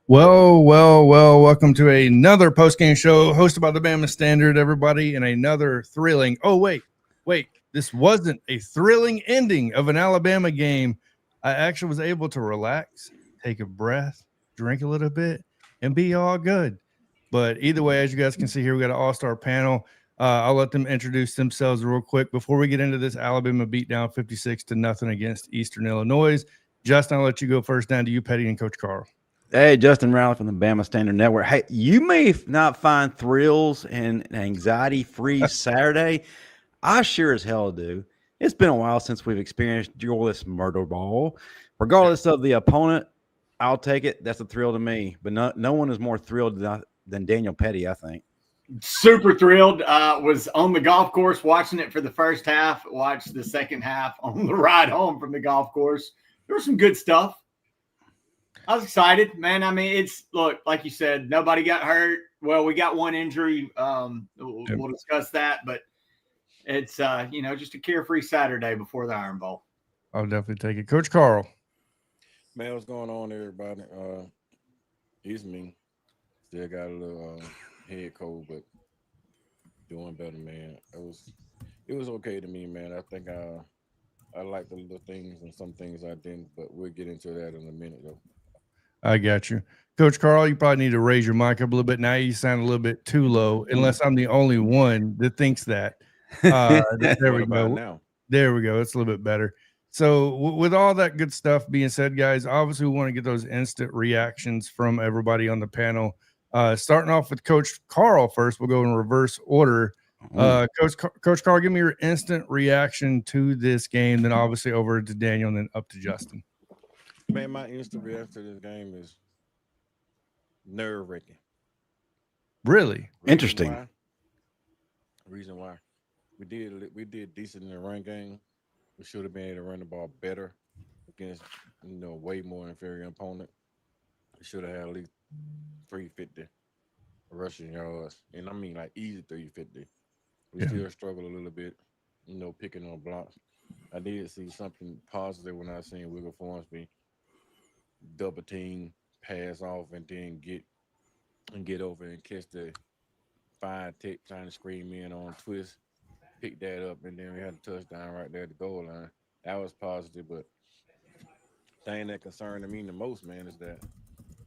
Well, welcome to another post-game show hosted by the Bama Standard, everybody, and another thrilling. Oh, wait. This wasn't a thrilling ending of an Alabama game. I actually was able to relax, take a breath, drink a little bit, and be all good. But either way, as you guys can see here, we got an all-star panel. I'll let them introduce themselves real quick before we get into this Alabama beatdown 56-0 against Eastern Illinois. Justin, I'll let you go first. Down to you, Pettey, and Coach Carl. Hey, Justin Rowley from the Bama Standard Network. Hey, you may not find thrills and anxiety-free Saturday. I sure as hell do. It's been a while since we've experienced joyless murder ball. Regardless of the opponent, I'll take it. That's a thrill to me. But no one is more thrilled than Daniel Pettey, I think. Super thrilled. Was on the golf course watching it for the first half, watched the second half on the ride home from the golf course. There was some good stuff. I was excited, man. I mean, look, like you said, nobody got hurt. Well, we got one injury. We'll discuss that, but it's, just a carefree Saturday before the Iron Bowl. I'll definitely take it. Coach Carl. Man, what's going on, everybody? It's me. Still got a little head cold, but doing better, man. It was okay to me, man. I think I like the little things and some things I didn't, but we'll get into that in a minute, though. I got you. Coach Carl, you probably need to raise your mic up a little bit. Now you sound a little bit too low, unless I'm the only one that thinks that. There we go. Now? There we go. It's a little bit better. So with all that good stuff being said, guys, obviously we want to get those instant reactions from everybody on the panel. Starting off with Coach Carl first. We'll go in reverse order. Coach Carl, give me your instant reaction to this game, then obviously over to Daniel and then up to Justin. Man, my instant reaction to this game is nerve-wracking. Really? Interesting. Reason why. We did decent in the run game. We should have been able to run the ball better against, way more inferior opponent. We should have had at least 350 rushing yards. And I mean, like, easy 350. We still struggle a little bit, picking on blocks. I did see something positive when I seen Wiggle Formsby double team, pass off, and then get over and catch the 5-tech trying to scream in on twist, pick that up, and then we had a touchdown right there at the goal line. That was positive, but the thing that concerned me the most, man, is that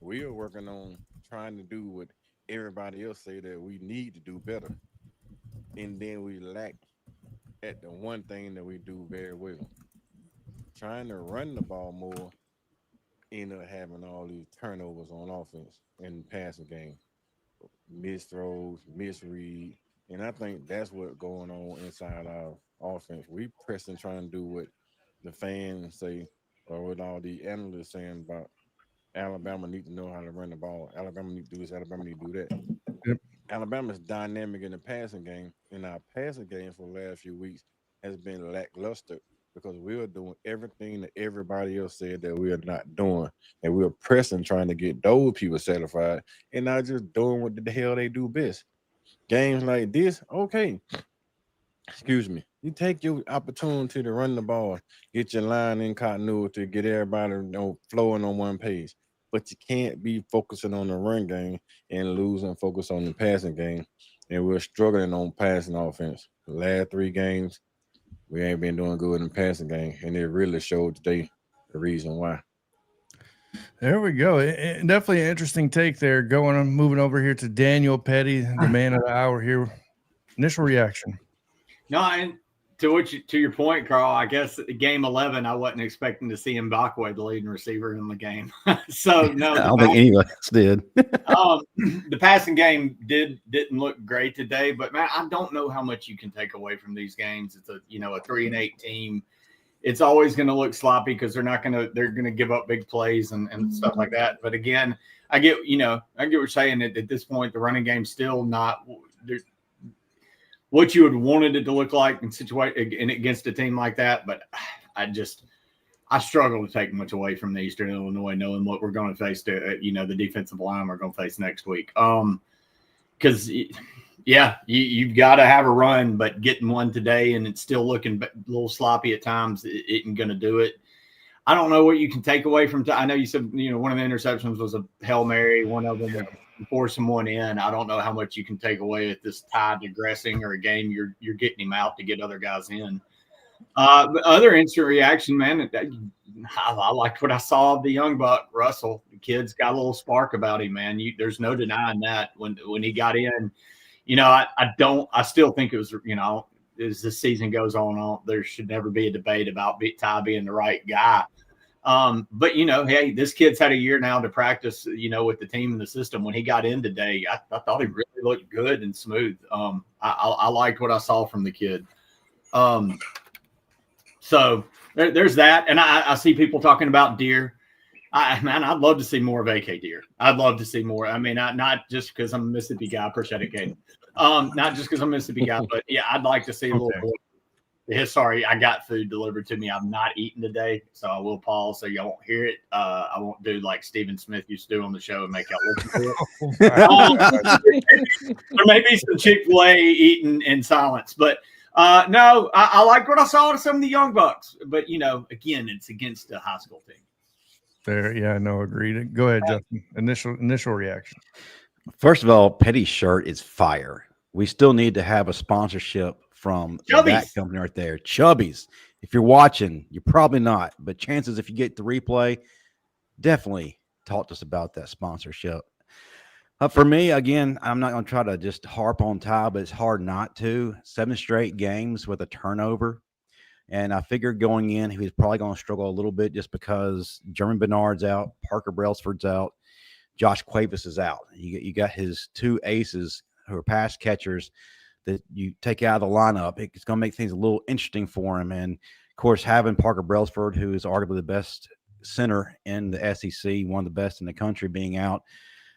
we are working on trying to do what everybody else say that we need to do better, and then we lack at the one thing that we do very well. Trying to run the ball more, end up having all these turnovers on offense and passing game, missed throws, misread, and I think that's what's going on inside our offense. We pressing, trying to do what the fans say, or what all the analysts saying about Alabama need to know how to run the ball. Alabama need to do this. Alabama need to do that. Yep. Alabama's dynamic in the passing game, and our passing game for the last few weeks has been lackluster, because we are doing everything that everybody else said that we are not doing. And we are pressing, trying to get those people satisfied and not just doing what the hell they do best. Games like this, okay. Excuse me. You take your opportunity to run the ball, get your line in continuity, get everybody flowing on one page. But you can't be focusing on the run game and losing focus on the passing game. And we're struggling on passing offense. The last 3 games, we ain't been doing good in the passing game, and it really showed today the reason why. There we go. Definitely an interesting take there. Moving over here to Daniel Pettey, the man of the hour here. Initial reaction. No, and to your point, Carl, I guess game 11, I wasn't expecting to see Mbakwe, the leading receiver in the game. So no, I don't think anybody else did. The passing game didn't look great today, but man, I don't know how much you can take away from these games. It's a 3-8 team. It's always going to look sloppy because they're going to give up big plays and stuff like that. But again, I get what you're saying. At this point, the running game's still not what you would wanted it to look like in against a team like that. But I struggle to take much away from the Eastern Illinois, knowing what we're going to face the defensive line we're going to face next week. Because you've got to have a run, but getting one today and it's still looking a little sloppy at times, it ain't going to do it. I don't know what you can take away from. I know you said, one of the interceptions was a Hail Mary. One of them was forcing one in. I don't know how much you can take away at this tie digressing or a game you're getting him out to get other guys in. But other instant reaction, man, I liked what I saw of the young buck, Russell. The kid's got a little spark about him, man. There's no denying that when he got in. I still think it was, as the season goes on, there should never be a debate about Ty being the right guy. But hey, this kid's had a year now to practice, with the team and the system. When he got in today, I thought he really looked good and smooth. I liked what I saw from the kid. So there's that. And I see people talking about deer. I'd love to see more of AK deer. I'd love to see more. I mean, not just because I'm a Mississippi guy. I appreciate it, Caden. Not just because I'm a Mississippi guy, but yeah, I'd like to see a little more. Sorry, I got food delivered to me. I'm not eating today, so I will pause so y'all won't hear it. I won't do like Stephen Smith used to do on the show and make y'all listen to it. There may be some Chick-fil-A eating in silence, but no, I like what I saw to some of the young bucks. But again, it's against a high school team. There, yeah, no, agreed. Go ahead, Justin. Initial reaction. First of all, Pettey's shirt is fire. We still need to have a sponsorship from that company right there. Chubby's. If you're watching, you're probably not, but chances if you get the replay, definitely talk to us about that sponsorship. For me, again, I'm not going to try to just harp on Ty, but it's hard not to. 7 straight games with a turnover. And I figured going in, he was probably going to struggle a little bit just because Jeremy Bernard's out, Parker Brailsford's out, Josh Cuevas is out. You got his 2 aces who are pass catchers that you take out of the lineup. It's going to make things a little interesting for him. And, of course, having Parker Brailsford, who is arguably the best center in the SEC, one of the best in the country, being out.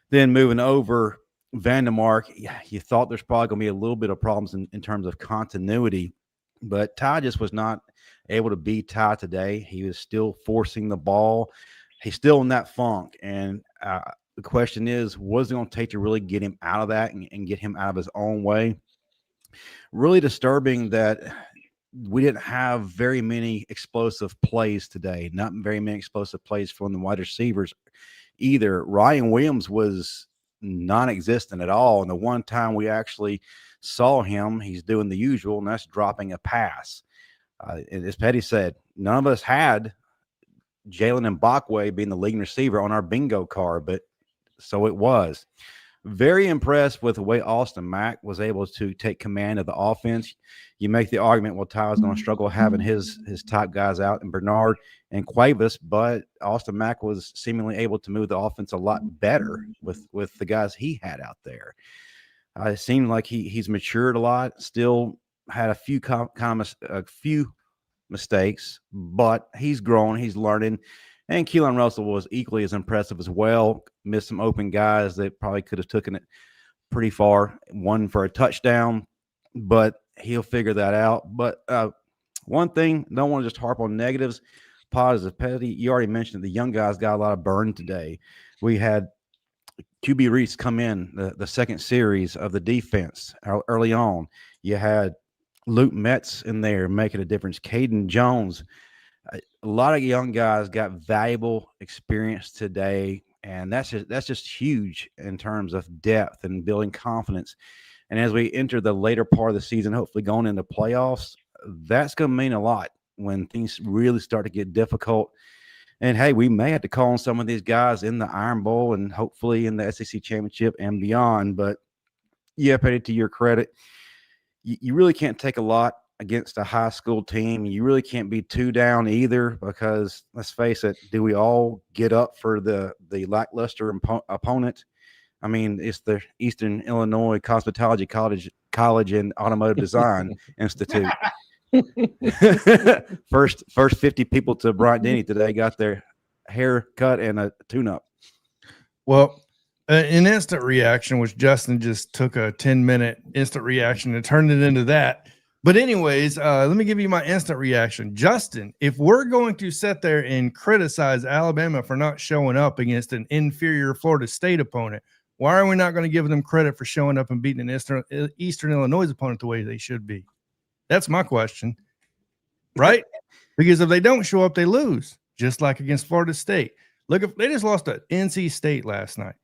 Then moving over Vandermark, you thought there's probably going to be a little bit of problems in terms of continuity. But Ty just was not able to be Ty today. He was still forcing the ball. He's still in that funk. And the question is, what is it going to take to really get him out of that and get him out of his own way? Really disturbing that we didn't have very many explosive plays today. Not very many explosive plays from the wide receivers either. Ryan Williams was non-existent at all. And the one time we actually saw him, he's doing the usual, and that's dropping a pass. As Pettey said, none of us had Jalen Mbakwe being the leading receiver on our bingo card, but so it was. Very impressed with the way Austin Mack was able to take command of the offense. You make the argument, well, Ty's going to struggle having his top guys out, and Bernard and Cuevas, but Austin Mack was seemingly able to move the offense a lot better with the guys he had out there. It seemed like he's matured a lot, still had a few mistakes, but he's grown, he's learning. And Keelan Russell was equally as impressive as well. Missed some open guys that probably could have taken it pretty far. One for a touchdown, but he'll figure that out. But one thing, don't want to just harp on negatives, positive. Pettey, you already mentioned the young guys got a lot of burn today. We had QB Reese come in the second series of the defense early on. You had Luke Metz in there making a difference. Caden Jones. A lot of young guys got valuable experience today, and that's just huge in terms of depth and building confidence. And as we enter the later part of the season, hopefully going into playoffs, that's going to mean a lot when things really start to get difficult. And, hey, we may have to call on some of these guys in the Iron Bowl and hopefully in the SEC Championship and beyond. But, yeah, Pettey, to your credit, you really can't take a lot against a high school team. You really can't be too down either because, let's face it, do we all get up for the lackluster opponent? I mean, it's the Eastern Illinois Cosmetology College and Automotive Design Institute. First 50 people to Bryant-Denny today got their hair cut and a tune-up. Well, an instant reaction, which Justin just took a 10-minute instant reaction and turned it into that. But anyways, let me give you my instant reaction. Justin, if we're going to sit there and criticize Alabama for not showing up against an inferior Florida State opponent, why are we not going to give them credit for showing up and beating an Eastern Illinois opponent the way they should be? That's my question. Right? Because if they don't show up, they lose. just like against Florida State. Look, if they just lost to NC State last night.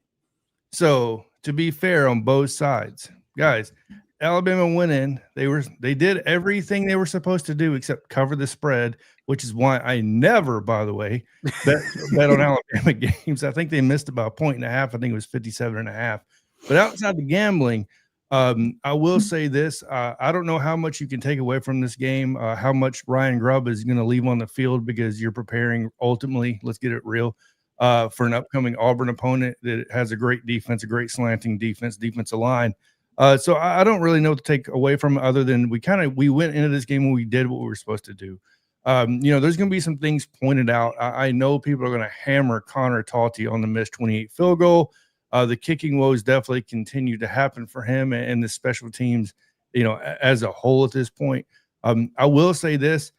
So to be fair on both sides, guys, Alabama went in. They did everything they were supposed to do except cover the spread, which is why I never, by the way, bet on Alabama games. I think they missed about 1.5. I think it was 57.5. But outside the gambling, I will say this. I don't know how much you can take away from this game, how much Ryan Grubb is going to leave on the field because you're preparing ultimately, let's get it real, for an upcoming Auburn opponent that has a great defense, a great slanting defensive line. So I don't really know what to take away from it other than we went into this game when we did what we were supposed to do. There's going to be some things pointed out. I know people are going to hammer Connor Talty on the missed 28 field goal. The kicking woes definitely continue to happen for him and the special teams, as a whole at this point. I will say this.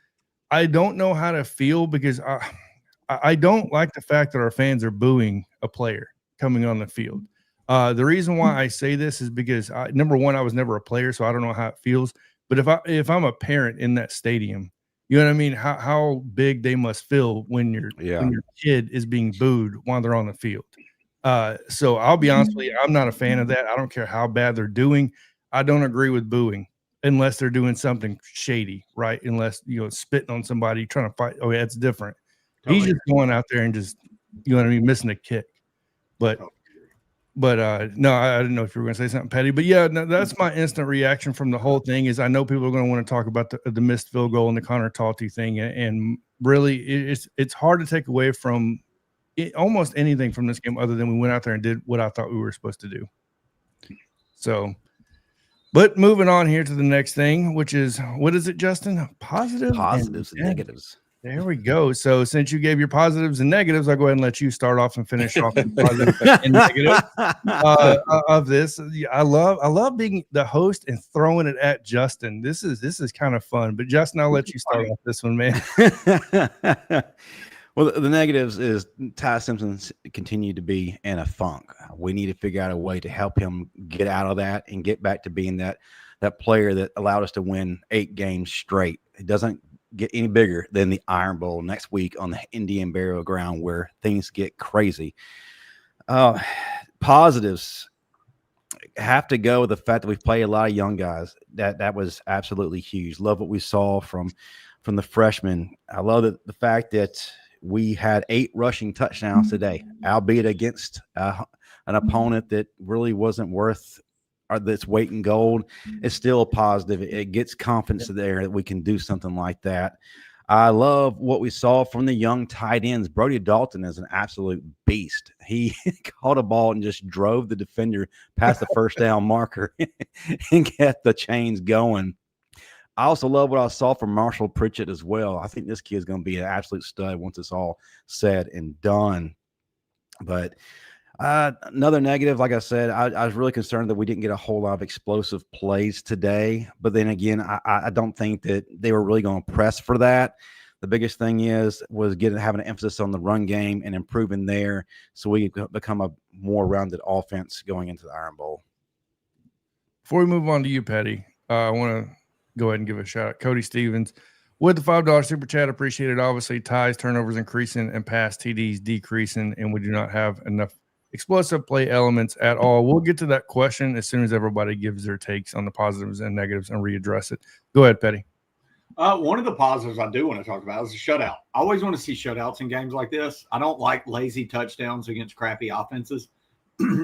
I don't know how to feel because I don't like the fact that our fans are booing a player coming on the field. The reason why I say this is because number one, I was never a player, so I don't know how it feels. But if I'm a parent in that stadium, you know what I mean? How big they must feel when your kid is being booed while they're on the field. So I'll be honest with you, I'm not a fan of that. I don't care how bad they're doing. I don't agree with booing unless they're doing something shady, right? Unless, spitting on somebody, trying to fight. Oh, yeah, it's different. Totally. He's just going out there and just, missing a kick. But no, I didn't know if you were going to say something, Pettey. But yeah, no, that's my instant reaction from the whole thing is I know people are going to want to talk about the missed field goal and the Connor Talty thing. And really, it's hard to take away from almost anything from this game other than we went out there and did what I thought we were supposed to do. So, but moving on here to the next thing, which is, what is it, Justin? Positives and negatives. There we go. So since you gave your positives and negatives, I'll go ahead and let you start off and finish off the positives and negatives of this. I love being the host and throwing it at Justin. This is kind of fun. But Justin, I'll let you start off this one, man. Well, the negatives is Ty Simpson's continue to be in a funk. We need to figure out a way to help him get out of that and get back to being that player that allowed us to win 8 games straight. It doesn't get any bigger than the Iron Bowl next week on the Indian Burial Ground where things get crazy. Positives have to go with the fact that we've played a lot of young guys. That was absolutely huge. Love what we saw from the freshmen. I love the fact that we had 8 rushing touchdowns today, albeit against an opponent that really wasn't worth that's weight in gold. It's still a positive. It gets confidence there that we can do something like that. I love what we saw from the young tight ends. Brody Dalton is an absolute beast. He caught a ball and just drove the defender past the first down marker and kept the chains going. I also love what I saw from Marshall Pritchett as well. I think this kid is going to be an absolute stud once it's all said and done. But another negative, like I said, I was really concerned that we didn't get a whole lot of explosive plays today. But then again, I don't think that they were really going to press for that. The biggest thing was having an emphasis on the run game and improving there so we become a more rounded offense going into the Iron Bowl. Before we move on to you, Pettey, I want to go ahead and give a shout out. Cody Stevens with the $5 super chat. Appreciated. Obviously, ties, turnovers increasing and pass TDs decreasing, and we do not have enough explosive play elements at all. We'll get to that question as soon as everybody gives their takes on the positives and negatives and readdress it. Go ahead, Pettey. One of the positives I do want to talk about is a shutout. I always want to see shutouts in games like this. I don't like lazy touchdowns against crappy offenses.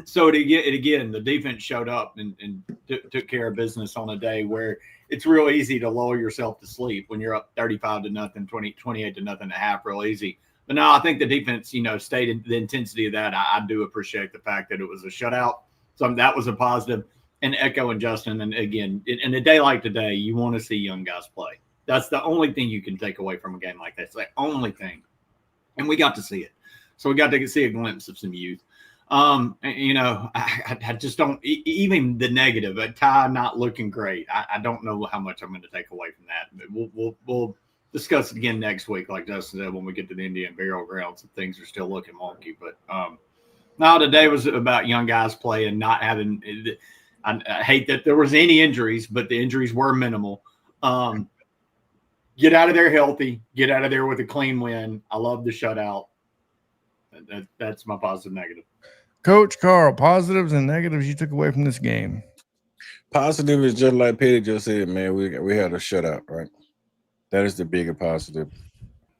So again, the defense showed up and took care of business on a day where it's real easy to lull yourself to sleep when you're up 35-0, 28-0 at half, real easy. But no, I think the defense, stayed in the intensity of that. I do appreciate the fact that it was a shutout. So that was a positive. And echoing Justin, and again, in a day like today, you want to see young guys play. That's the only thing you can take away from a game like that. It's the only thing. And we got to see it. So we got to see a glimpse of some youth. I just don't, even the negative, Ty not looking great. I don't know how much I'm going to take away from that. But we'll discuss it again next week, like Justin said, when we get to the Indian Burial Grounds and things are still looking wonky. But no, today was about young guys playing, not having. I hate that there was any injuries, but the injuries were minimal. get out of there healthy, get out of there with a clean win. I love the shutout. That's my positive negative. Coach Carl, positives and negatives you took away from this game. Positive is just like Pettey just said, man. We had a shutout, right? That is the bigger positive.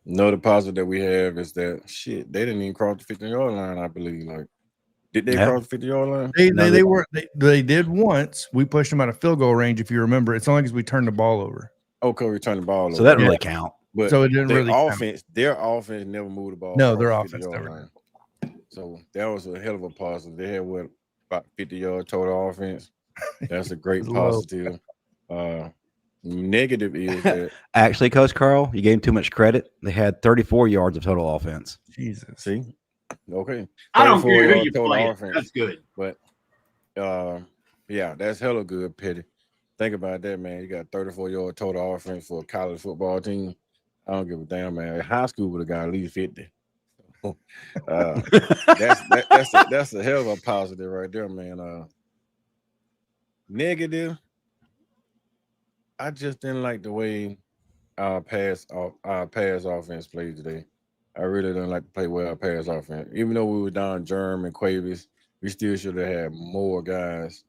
Another positive that we have is that shit, they didn't even cross the 50-yard line, I believe. Like, did they cross the 50-yard line? They did once. We pushed them out of field goal range, if you remember. It's only because we turned the ball over. Okay, we turned the ball over. So that really count. But so it didn't really count. Their offense never moved the ball. No, their offense never line. So that was a hell of a positive. They had about 50-yard total offense. That's a great positive. Negative is that actually, Coach Carl, you gave him too much credit. They had 34 yards of total offense. Jesus. See? Okay. I don't care who you play. That's good. But yeah, that's hella good, Pettey. Think about that, man. You got 34-yard total offense for a college football team. I don't give a damn, man. High school would have got at least 50. That's a hell of a positive right there, man. Negative, I just didn't like the way our pass offense played today. I really didn't like to play well our pass offense. Even though we were down Germ and Quavis, we still should have had more guys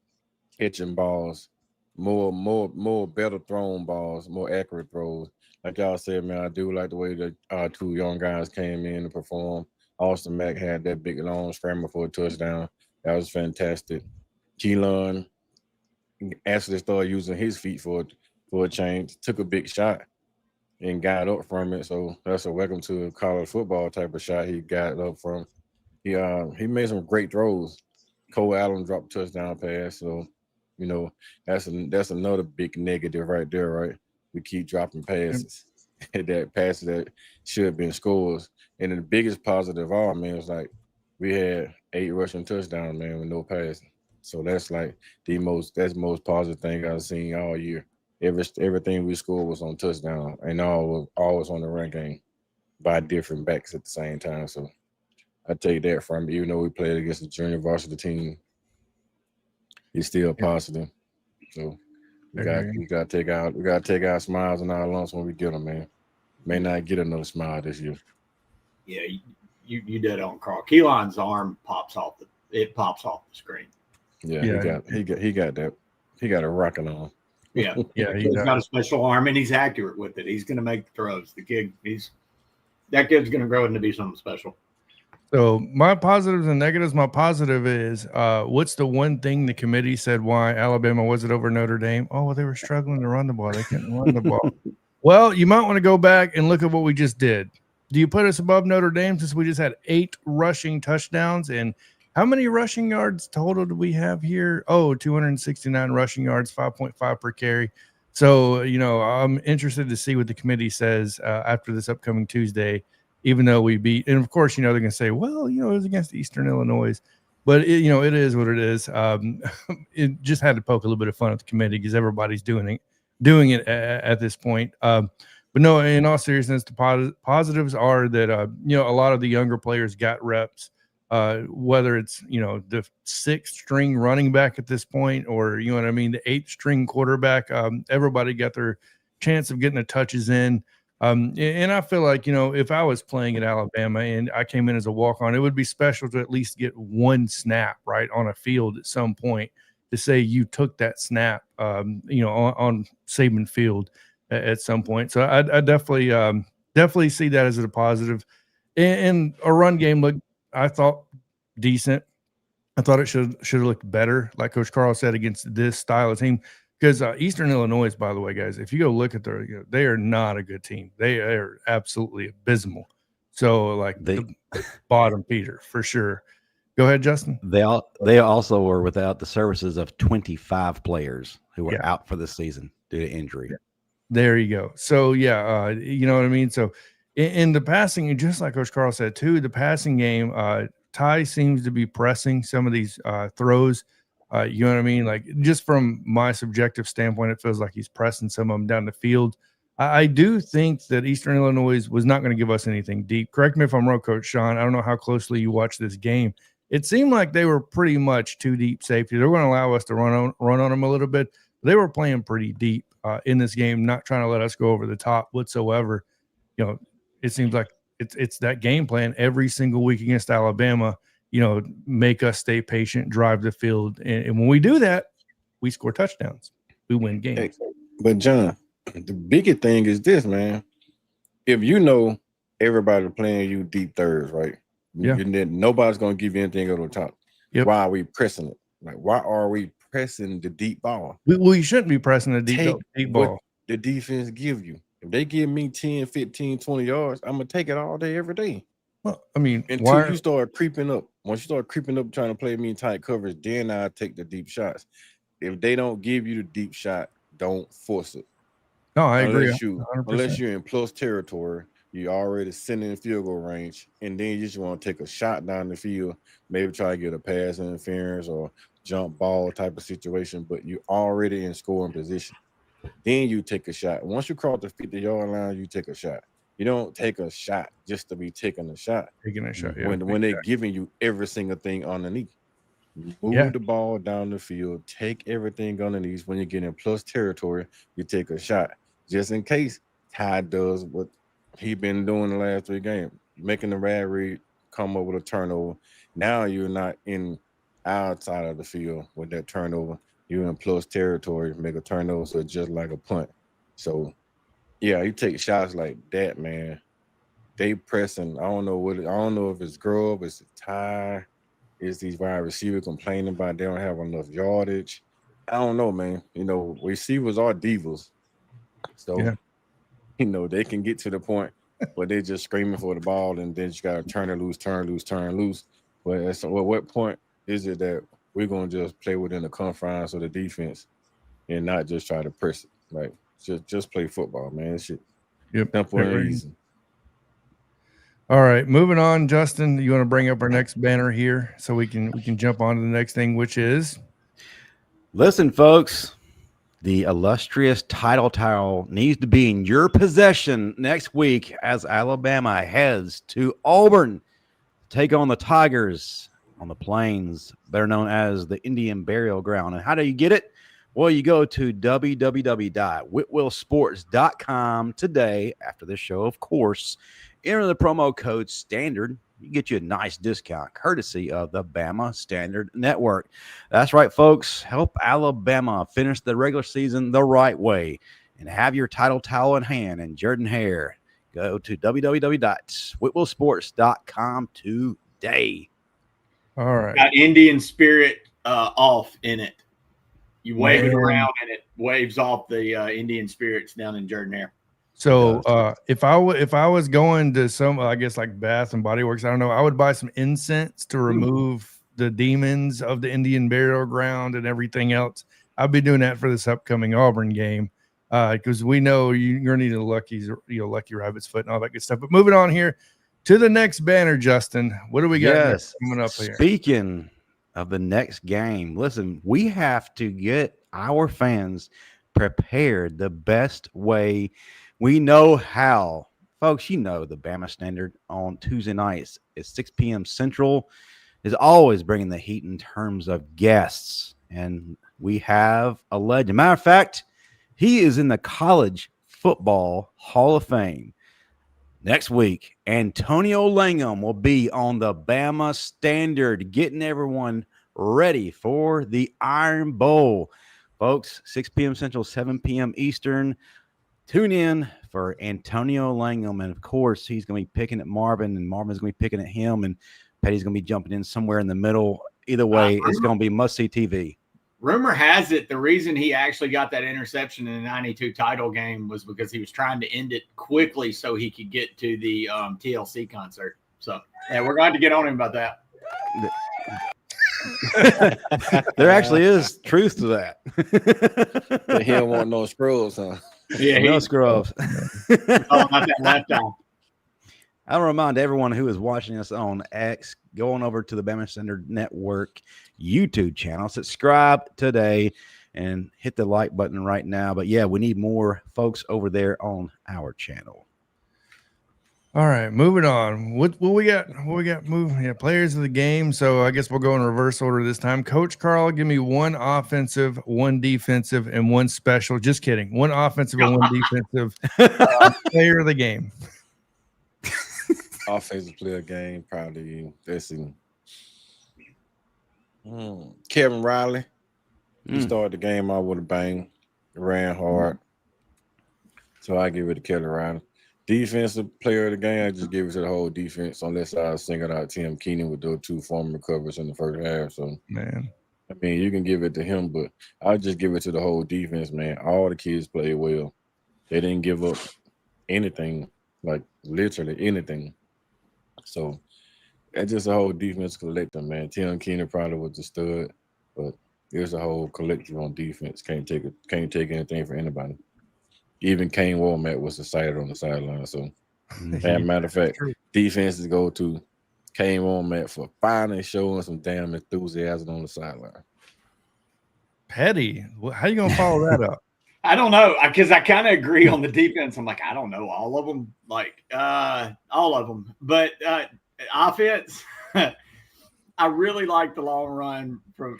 catching balls, more better thrown balls, more accurate throws. Like y'all said, man, I do like the way that our two young guys came in to perform. Austin Mack had that big long scramble for a touchdown. That was fantastic. Keelan actually started using his feet for a change, took a big shot and got up from it. So that's a welcome to a college football type of shot he got up from. He made some great throws. Cole Allen dropped a touchdown pass. So, you know, that's another big negative right there, right? We keep dropping passes. That passes that should have been scores. And then the biggest positive of all, man, was like we had 8 rushing touchdowns, man, with no passing. So that's like the most positive thing I've seen all year. Everything we scored was on touchdown, and all was on the run game by different backs at the same time. So I take that from you. Even though we played against a junior varsity team, it's still positive. So we gotta take our smiles and our lumps when we get them, man. May not get another smile this year. Yeah, you dead on, Carl. Keelan's arm pops off the screen. Yeah. He got that. He got a rocket on. Yeah, he's got a special arm and he's accurate with it. He's going to make the throws. The kid, that kid's going to grow into be something special. So my positives and negatives. My positive is, what's the one thing the committee said why Alabama wasn't over Notre Dame? Oh, well, they were struggling to run the ball. They couldn't run the ball. Well, you might want to go back and look at what we just did. Do you put us above Notre Dame since we just had 8 rushing touchdowns? And how many rushing yards total do we have here? 269 rushing yards, 5.5 per carry. So, you know, I'm interested to see what the committee says after this upcoming Tuesday, even though we beat. And, of course, you know, they're going to say, well, you know, it was against Eastern Illinois. But, it is what it is. It just had to poke a little bit of fun at the committee because everybody's doing it at this point. But no, in all seriousness, the positives are that, a lot of the younger players got reps, whether it's, the 6th string running back at this point or, the 8th string quarterback. Everybody got their chance of getting the touches in. And I feel like, if I was playing at Alabama and I came in as a walk-on, it would be special to at least get one snap, right, on a field at some point to say you took that snap, on Saban Field at some point. So I definitely see that as a positive. And a run game looked, I thought, decent. I thought it should have looked better, like Coach Carl said, against this style of team. Because Eastern Illinois, by the way, guys, if you go look at they are not a good team. They are absolutely abysmal. So, the bottom feeder for sure. Go ahead, Justin. They also were without the services of 25 players who were out for the season due to injury. Yeah. There you go. So, you know what I mean? So, in the passing, just like Coach Carl said, too, the passing game, Ty seems to be pressing some of these throws. You know what I mean? Like, just from my subjective standpoint, it feels like he's pressing some of them down the field. I do think that Eastern Illinois was not going to give us anything deep. Correct me if I'm wrong, Coach Sean. I don't know how closely you watched this game. It seemed like they were pretty much too deep safety. They were going to allow us to run on them a little bit. They were playing pretty deep. in this game, not trying to let us go over the top whatsoever. You know, it seems like it's that game plan every single week against Alabama. You know, make us stay patient, drive the field, and when we do that, we score touchdowns. We win games. Hey, but John, the biggest thing is this, man. If you know everybody playing you deep thirds, right? Yeah. Nobody's gonna give you anything over the top. Yep. Why are we pressing it? Like, why are we pressing the deep ball? We shouldn't be pressing the deep ball. What the defense give you. If they give me 10, 15, 20 yards, I'm gonna take it all day, every day. Well, I mean, until you start creeping up. Once you start creeping up, trying to play me in tight coverage, then I take the deep shots. If they don't give you the deep shot, don't force it. No, I agree. Unless you're in plus territory, you're already sitting in field goal range, and then you just want to take a shot down the field, maybe try to get a pass interference or jump ball type of situation, but you're already in scoring position. Then you take a shot. Once you cross the 50-yard line, you take a shot. You don't take a shot just to be taking a shot. Taking a shot, yeah. When they're giving you every single thing underneath. Move the ball down the field, take everything underneath. When you get in plus territory, you take a shot. Just in case Ty does what he been doing the last 3 games, making the rad read, come up with a turnover. Now you're not in outside of the field with that turnover. You're in plus territory, make a turnover, so it's just like a punt. So yeah, you take shots like that, man. They pressing. I don't know if it's Grub, it's Ty, is these wide receivers complaining about they don't have enough yardage. I don't know, man. You know, receivers are divas. So you know, they can get to the point where they're just screaming for the ball, and then you gotta turn it loose, turn loose. But at what point is it that we're gonna just play within the confines of the defense and not just try to press it? Like, just play football, man. Shit. Simple and easy. All right, moving on. Justin, you want to bring up our next banner here so we can jump on to the next thing, which is? Listen, folks, the illustrious title towel needs to be in your possession next week as Alabama heads to Auburn to take on the Tigers on the Plains, better known as the Indian Burial Ground. And how do you get it? Well, you go to www.whitwillsports.com today after this show, of course. Enter the promo code STANDARD. You get you a nice discount courtesy of the Bama Standard Network. That's right, folks. Help Alabama finish the regular season the right way and have your title towel in hand and Jordan hair. Go to www.whitwillsports.com today. All right. Got Indian Spirit off in it. You wave it around and it waves off the Indian spirits down in Jordan-Hare. So if I was going to some, I guess like Bath and Body Works, I don't know, I would buy some incense to remove the demons of the Indian burial ground and everything else. I'll be doing that for this upcoming Auburn game because we know you're going to need a lucky rabbit's foot and all that good stuff. But moving on here to the next banner, Justin, what do we got coming up here? Speaking of the next game, listen, we have to get our fans prepared the best way we know how. Folks, you know the Bama Standard on Tuesday nights at 6 p.m. Central is always bringing the heat in terms of guests. And we have a legend. Matter of fact, he is in the College Football Hall of Fame. Next week, Antonio Langham will be on the Bama Standard, getting everyone ready for the Iron Bowl. Folks, 6 p.m. Central, 7 p.m. Eastern. Tune in for Antonio Langham. And, of course, he's going to be picking at Marvin, and Marvin's going to be picking at him, and Pettey's going to be jumping in somewhere in the middle. Either way, it's going to be must-see TV. Rumor has it the reason he actually got that interception in the 92 title game was because he was trying to end it quickly so he could get to the TLC concert. So, yeah, we're going to get on him about that. There actually is truth to that. He don't want no scrubs, huh? Yeah, no scrubs. Not that left eye. I'll remind everyone who is watching us on X, going over to the Bama Standard Network YouTube channel. Subscribe today and hit the like button right now. But, yeah, we need more folks over there on our channel. All right, moving on. What we got? What we got? Moving. Yeah, players of the game. So I guess we'll go in reverse order this time. Coach Carl, give me one offensive, one defensive, and one special. Just kidding. One offensive and one defensive player of the game. Offensive player game, probably. Let's see. Kevin Riley. He started the game out with a bang. Ran hard. So I give it to Kevin Riley. Defensive player of the game, I just give it to the whole defense, unless I single out Tim Keenan with those 2 former recovers in the first half. So, man, I mean, you can give it to him, but I'll just give it to the whole defense, man. All the kids played well. They didn't give up anything, like literally anything. So, that's just a whole defense collective, man. Tim Keenan probably was the stud, but there's a whole collective on defense. Can't take anything for anybody. Even Kane Womack was excited on the sideline. So, matter of fact, defenses go to Kane Womack for finally showing some damn enthusiasm on the sideline. Pettey, how you gonna follow that up? I don't know, because I kind of agree on the defense. I'm like, I don't know all of them, all of them, but offense, I really like the long run from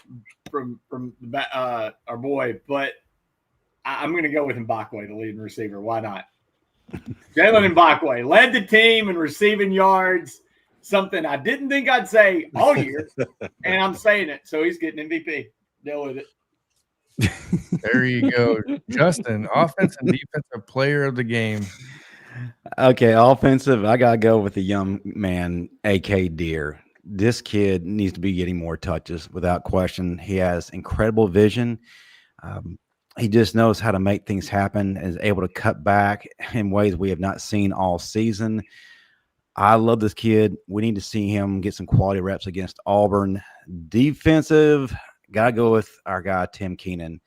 our boy, but I'm going to go with Mbakwe, the leading receiver. Why not? Jalen Mbakwe led the team in receiving yards, something I didn't think I'd say all year, and I'm saying it. So he's getting MVP. Deal with it. There you go. Justin, offensive and defensive player of the game. Okay, offensive, I got to go with the young man, A.K. Deer. This kid needs to be getting more touches without question. He has incredible vision. He just knows how to make things happen and is able to cut back in ways we have not seen all season. I love this kid. We need to see him get some quality reps against Auburn. Defensive, got to go with our guy, Tim Keenan.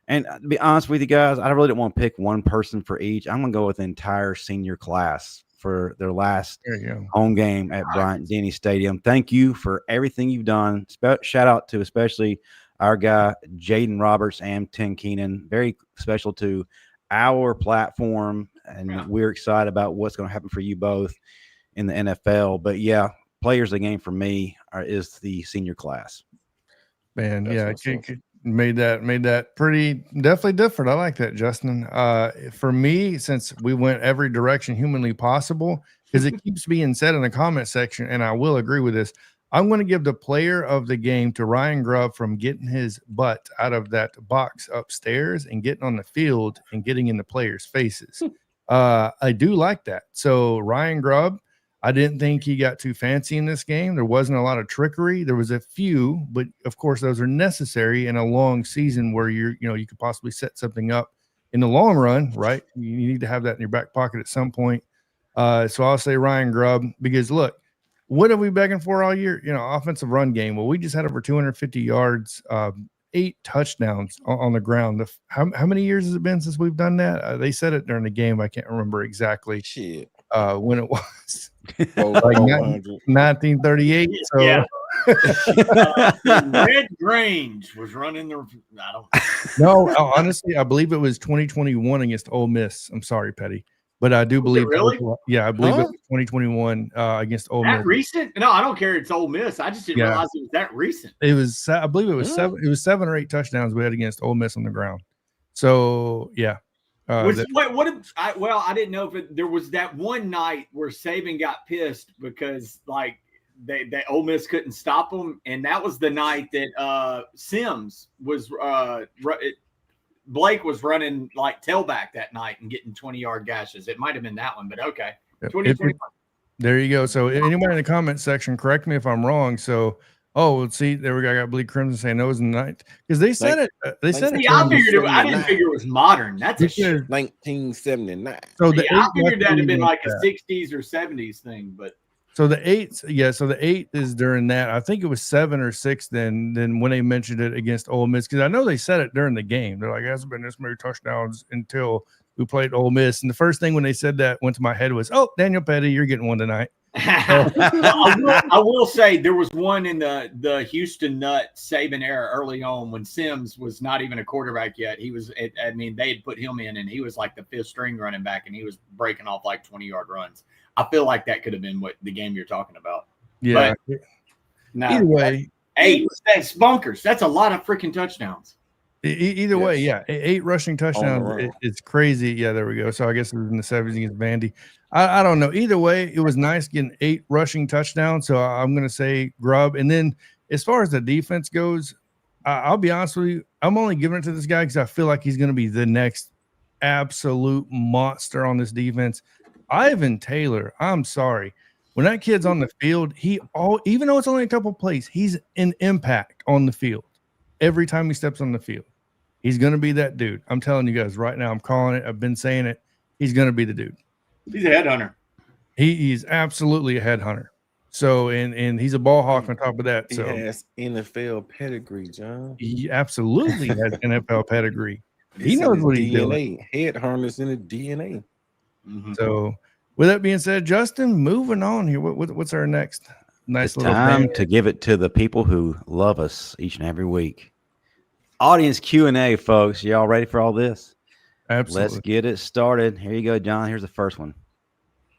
And to be honest with you guys, I really don't want to pick one person for each. I'm going to go with the entire senior class for their last home game at Bryant-Denny Stadium. Thank you for everything you've done. Shout out to especially our guy, Jaden Roberts and Tim Keenan. Very special to our platform, and we're excited about what's going to happen for you both in the NFL. But, yeah, players of the game for me is the senior class. Man, made that pretty definitely different. I like that, Justin. For me, since we went every direction humanly possible, because it keeps being said in the comment section, and I will agree with this, I'm going to give the player of the game to Ryan Grubb from getting his butt out of that box upstairs and getting on the field and getting in the players' faces. I do like that. So Ryan Grubb, I didn't think he got too fancy in this game. There wasn't a lot of trickery. There was a few, but of course those are necessary in a long season where you could possibly set something up in the long run, right? You need to have that in your back pocket at some point. So I'll say Ryan Grubb, because look, what have we begging for all year? Offensive run game. Well, we just had over 250 yards, 8 touchdowns on the ground. How many years has it been since we've done that? They said it during the game. I can't remember exactly when it was. Like 1938. So yeah. Red Grange was running the. I don't. No, honestly, I believe it was 2021 against Ole Miss. I'm sorry, Petty. But I do believe, really? I believe it was 2021 against Ole Miss. That recent? No, I don't care. It's Ole Miss. I just didn't realize it was that recent. It was, I believe it was 7. It was 7 or 8 touchdowns we had against Ole Miss on the ground. So yeah. I didn't know if there was that one night where Saban got pissed because they Ole Miss couldn't stop them, and that was the night that Sims was Blake was running like tailback that night and getting 20-yard gashes. It might have been that one, but okay. 2021. There you go. So anybody in the comment section, correct me if I'm wrong. So, let's see. There we go. I got Bleak Crimson saying no, it was in the night because they said it. They said it. I didn't figure it was modern. That's 1979. So I figured that had been like a 60s or 70s thing, but. So the 8, so the 8 is during that. I think it was 7 or 6 then when they mentioned it against Ole Miss, because I know they said it during the game. They're like, it hasn't been this many touchdowns until we played Ole Miss. And the first thing when they said that went to my head was, Daniel Pettey, you're getting one tonight. I will say there was one in the Houston Nut Saban era early on when Sims was not even a quarterback yet. He was, I mean, they had put him in, and he was like the fifth string running back, and he was breaking off like 20-yard runs. I feel like that could have been what the game you're talking about. Yeah. But, no, Either way, that's bonkers. That's a lot of freaking touchdowns. Either way, yeah, 8 rushing touchdowns. It's crazy. Yeah, there we go. So I guess it was in the 70s against Vandy. I don't know. Either way, it was nice getting 8 rushing touchdowns. So I'm going to say Grubb. And then as far as the defense goes, I'll be honest with you. I'm only giving it to this guy because I feel like he's going to be the next absolute monster on this defense. Ivan Taylor, I'm sorry. When that kid's on the field, even though it's only a couple plays, he's an impact on the field. Every time he steps on the field, he's going to be that dude. I'm telling you guys right now. I'm calling it. I've been saying it. He's going to be the dude. He's a headhunter. He's absolutely a headhunter. So, and he's a ball hawk on top of that. So he has NFL pedigree, John. He absolutely has NFL pedigree. He knows what he's doing. Head harness in the DNA. Mm-hmm. So, with that being said, Justin, moving on here. What's our next nice it's little time thing? to give it to the people who love us each and every week. Audience Q&A, folks. Y'all ready for all this? Absolutely. Let's get it started. Here you go, John. Here's the first one.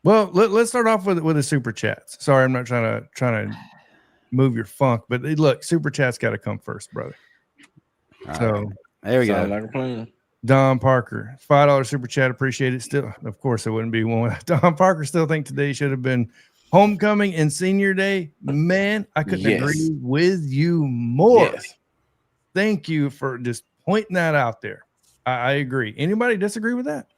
Well, let's start off with the super chats. Sorry, I'm not trying to move your funk, but look, super chats got to come first, brother. So right. There we go. Like a plan. Don Parker, $5 super chat. Appreciate it. Still, of course, it wouldn't be one. Don Parker still think today should have been homecoming and senior day. Man, I couldn't agree with you more. Yes. Thank you for just pointing that out there. I agree. Anybody disagree with that?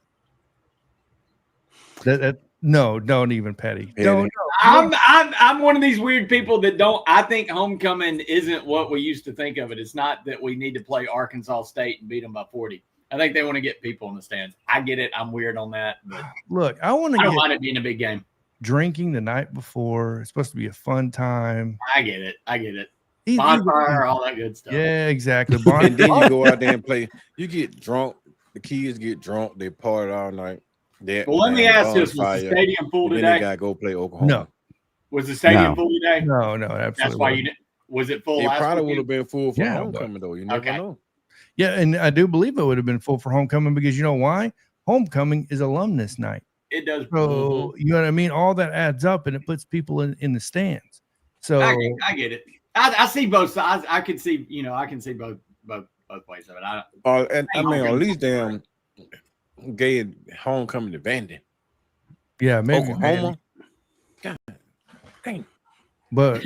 No, don't even, Pettey. Don't. I'm one of these weird people that don't. I think homecoming isn't what we used to think of it. It's not that we need to play Arkansas State and beat them by 40. I think they want to get people in the stands. I get it. I'm weird on that. But look, I don't mind it being a big game. Drinking the night before. It's supposed to be a fun time. I get it. Bonfire, all that good stuff. Yeah, exactly. And then you go out there and play. You get drunk. The kids get drunk. They party all night. Well, let me ask this: was the stadium full today? Then they gotta go play Oklahoma. No. Was the stadium full today? No, absolutely. That's why you didn't. Was it full? It probably would have been full for homecoming, though. You never know. Yeah, and I do believe it would have been full for homecoming because you know why? Homecoming is alumnus night. It does. So you know what I mean? All that adds up, and it puts people in the stands. So I get it. I see both sides. I can see both ways of it. And I mean, at least damn gave homecoming to Vandy. Yeah, maybe Oklahoma. God dang. But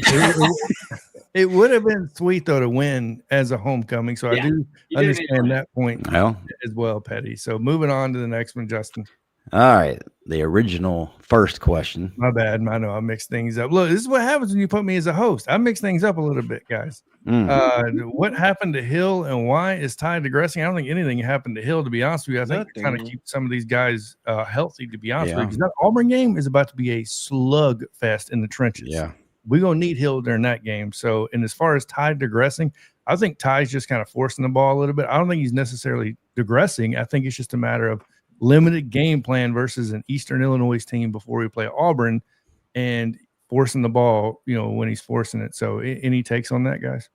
it would have been sweet though to win as a homecoming. So I do understand that point as well, Pettey. So moving on to the next one, Justin. All right, the original first question. My bad. I know I mixed things up. Look, this is what happens when you put me as a host. I mix things up a little bit, guys. What happened to Hill and why is tied to Gressing? I don't think anything happened to Hill, to be honest with you. I think they're trying to keep some of these guys healthy, to be honest with you. Because that Auburn game is about to be a slug fest in the trenches. Yeah. We're going to need Hill during that game. So, and as far as Ty digressing, I think Ty's just kind of forcing the ball a little bit. I don't think he's necessarily digressing. I think it's just a matter of limited game plan versus an Eastern Illinois team before we play Auburn and forcing the ball, when he's forcing it. So any takes on that, guys?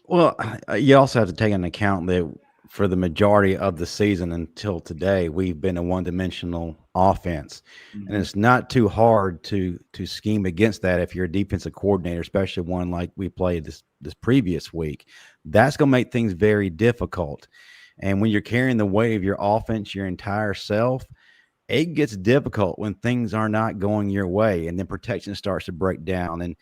Well, you also have to take into account that for the majority of the season until today, we've been a one-dimensional offense. And it's not too hard to scheme against that if you're a defensive coordinator, especially one like we played this previous week. That's going to make things very difficult. And when you're carrying the weight of your offense, your entire self, it gets difficult when things are not going your way, and then protection starts to break down. And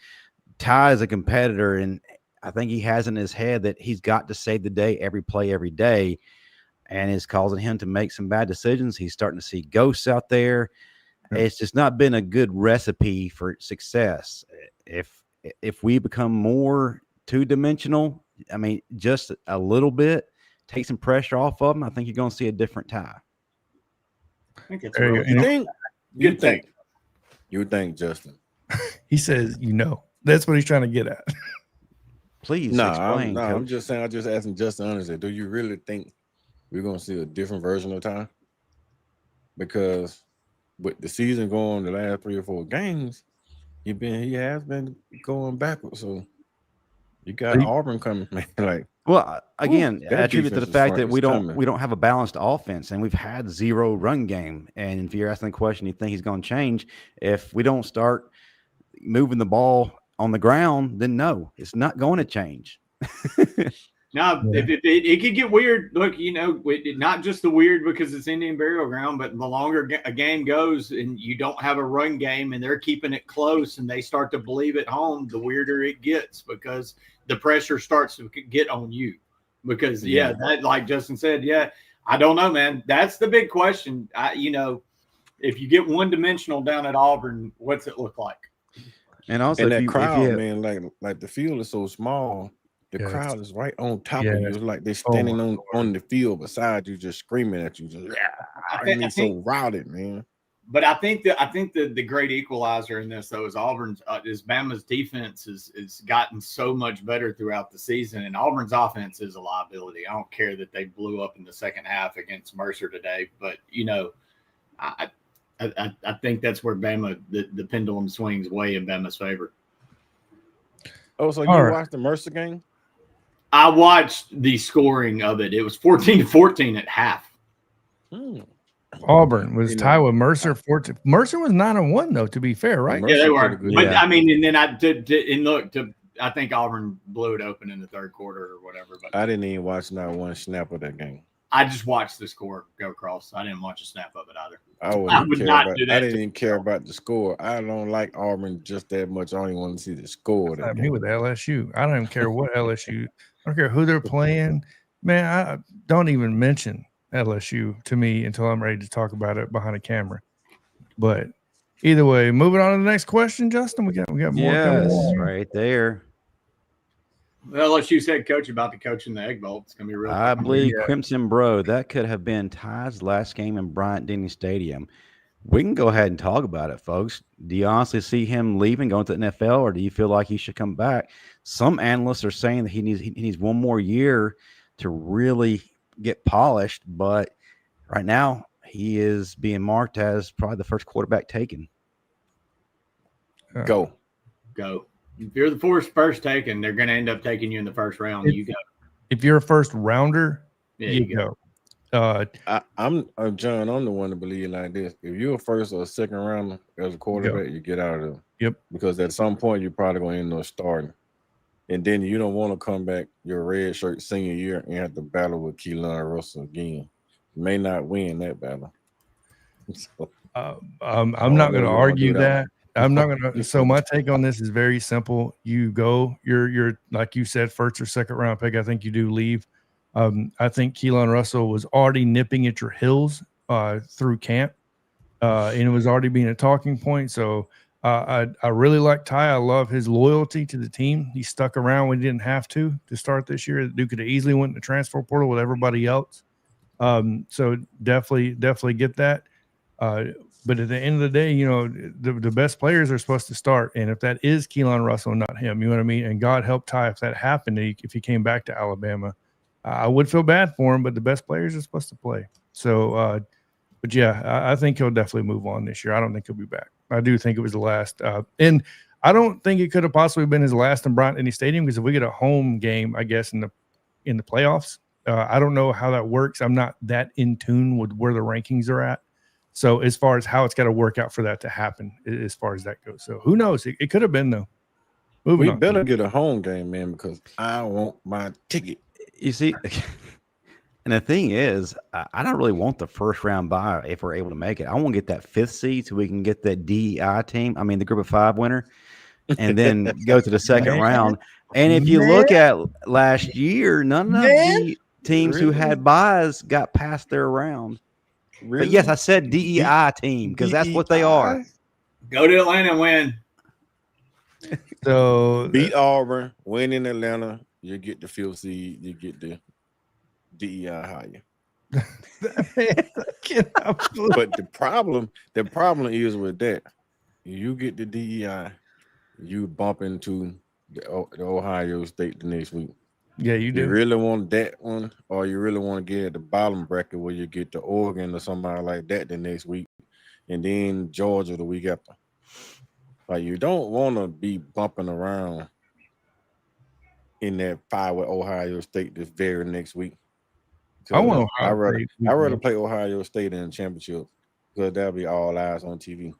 Ty is a competitor, and I think he has in his head that he's got to save the day every play, every day, and it's causing him to make some bad decisions. He's starting to see ghosts out there. It's just not been a good recipe for success. If we become more two-dimensional, I mean, just a little bit, take some pressure off of him, I think you're going to see a different Ty. I think it's good thing. You would think, Justin. He says, that's what he's trying to get at. Please explain. I'm just saying. I'm just asking Justin honestly. Do you really think we're going to see a different version of Ty? Because with the season going, the last 3 or 4 games, He has been going backwards. So you got Auburn coming, man. Like, well, again, I that attribute to the defensive fact front that is we don't coming. have a balanced offense, and we've had zero run game. And if you're asking the question, you think he's going to change if we don't start moving the ball on the ground? Then no, it's not going to change. Now, Yeah. if it could get weird. Look, not just the weird because it's Indian Burial Ground, but the longer a game goes and you don't have a run game and they're keeping it close and they start to believe at home, the weirder it gets because the pressure starts to get on you. Because that, like Justin said, I don't know, man. That's the big question. If you get one dimensional down at Auburn, what's it look like? And also, And if that you, crowd, man, like the field is so small. The Yes. crowd is right on top of you. It's like they're Oh, standing my on the field beside you, just screaming at you. Just, I mean, so routed, man. But I think the great equalizer in this though is Auburn's is Bama's defense is gotten so much better throughout the season, and Auburn's offense is a liability. I don't care that they blew up in the second half against Mercer today, but I think that's where Bama the pendulum swings way in Bama's favor. Oh, so you watched the Mercer game? I watched the scoring of it. It was 14-14 at half. Auburn was tied with Mercer. Mercer was 9-1 though. To be fair, right? Yeah, they were. But I mean, and then I think Auburn blew it open in the third quarter or whatever. But I didn't even watch not one snap of that game. I just watched the score go across. I didn't watch a snap of it either. I didn't even care about the score. I don't like Auburn just that much. I only want to see the score. That me with LSU. I don't even care what LSU. I don't care who they're playing. Man, I don't even mention LSU to me until I'm ready to talk about it behind a camera. But either way, moving on to the next question, Justin. We got more coming on. Right there. LSU's head coach about to coach in the Egg Bowl. It's gonna be real. I believe Crimson Bro. That could have been Ty's last game in Bryant-Denny Stadium. We can go ahead and talk about it, folks. Do you honestly see him leaving, going to the NFL, or do you feel like he should come back? Some analysts are saying that he needs one more year to really get polished, but right now he is being marked as probably the first quarterback taken. Go. If you're the first taken, they're going to end up taking you in the first round. You go. If you're a first rounder, you go. I'm John. I'm the one to believe like this. If you're a first or a second rounder as a quarterback, you get out of them. Yep. Because at some point you're probably going to end up starting, and then you don't want to come back your red shirt senior year and have to battle with Keelan Russell again. You may not win that battle. So, I'm not going to argue that. I'm not going to. So my take on this is very simple. You go. You're like you said, first or second round pick. I think you do leave. I think Keelan Russell was already nipping at your heels through camp, and it was already being a talking point. So I really like Ty. I love his loyalty to the team. He stuck around when he didn't have to start this year. Duke could have easily went in the transfer portal with everybody else. So definitely get that. But at the end of the day, the best players are supposed to start. And if that is Keelan Russell, not him, you know what I mean? And God help Ty if that happened, if he came back to Alabama. I would feel bad for him, but the best players are supposed to play. So, but yeah, I think he'll definitely move on this year. I don't think he'll be back. I do think it was the last. And I don't think it could have possibly been his last in Bryant-Denny Stadium, because if we get a home game, I guess, in the playoffs, I don't know how that works. I'm not that in tune with where the rankings are at. So as far as how it's got to work out for that to happen, as far as that goes. So who knows? It could have been, though. We better get a home game, man, because I want my ticket. You see, and the thing is, I don't really want the first round bye if we're able to make it. I want to get that fifth seed so we can get that DEI team. I mean, the group of 5 winner, and then go to the second round. And if you look at last year, none of the teams who had byes got past their round. But yes, I said DEI team because that's what they are. Go to Atlanta and win. So beat Auburn, win in Atlanta. You get the field seed. You get the DEI higher. But the problem is with that. You get the DEI, you bump into the Ohio State the next week. Yeah, you do. You really want that one, or you really want to get at the bottom bracket where you get the Oregon or somebody like that the next week, and then Georgia the week after. Like you don't want to be bumping around in that fight with Ohio State this very next week. I want I Ohio rather State. I rather play Ohio State in the championship because that'll be all eyes on TV.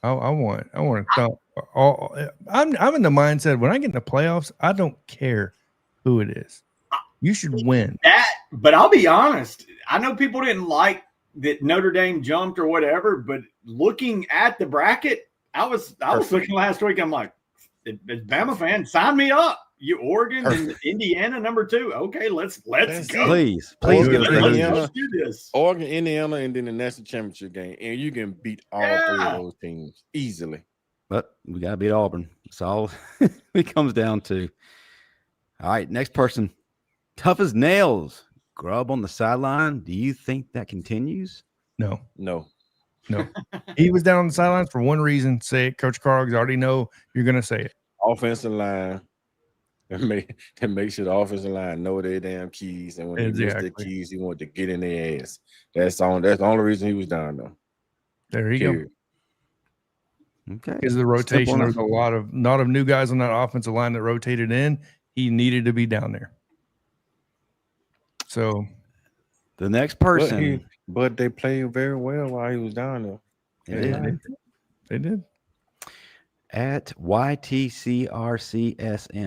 I want to thump all. I'm in the mindset when I get in the playoffs, I don't care who it is. You should win. But I'll be honest. I know people didn't like that Notre Dame jumped or whatever, but looking at the bracket, I was looking last week. I'm like, as Bama fan, sign me up. You Oregon and Indiana number 2. Okay, let's go. Please Oregon, give us Let's do this. Oregon, Indiana, and then the national championship game, and you can beat all 3 of those teams easily. But we got to beat Auburn. That's all it comes down to. All right, next person. Tough as nails. Grub on the sideline. Do you think that continues? No. He was down on the sidelines for one reason. Say it, Coach Carg's already know you're going to say it. Offensive line. And make sure the offensive line know their damn keys, and when they miss their keys, he want to get in their ass. That's the only reason he was down though. There you go. Okay. Because of the rotation, there was a lot of new guys on that offensive line that rotated in. He needed to be down there. So the next person, but they played very well while he was down there. They did. At YTCRCSN,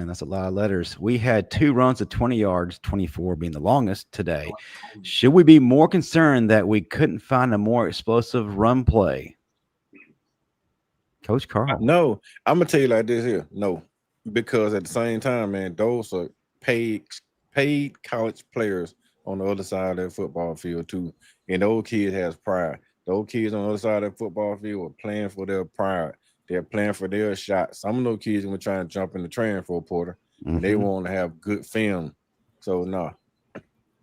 that's a lot of letters. We had 2 runs of 20 yards, 24 being the longest today. Should we be more concerned that we couldn't find a more explosive run play? Coach Carl. No, I'm gonna tell you like this here. No, because at the same time, man, those are paid college players on the other side of that football field too. And those kids has pride. Those kids on the other side of that football field are playing for their pride. They're playing for their shot. Some of those kids were trying to jump in the train for a Porter. Mm-hmm. They want to have good film. So no,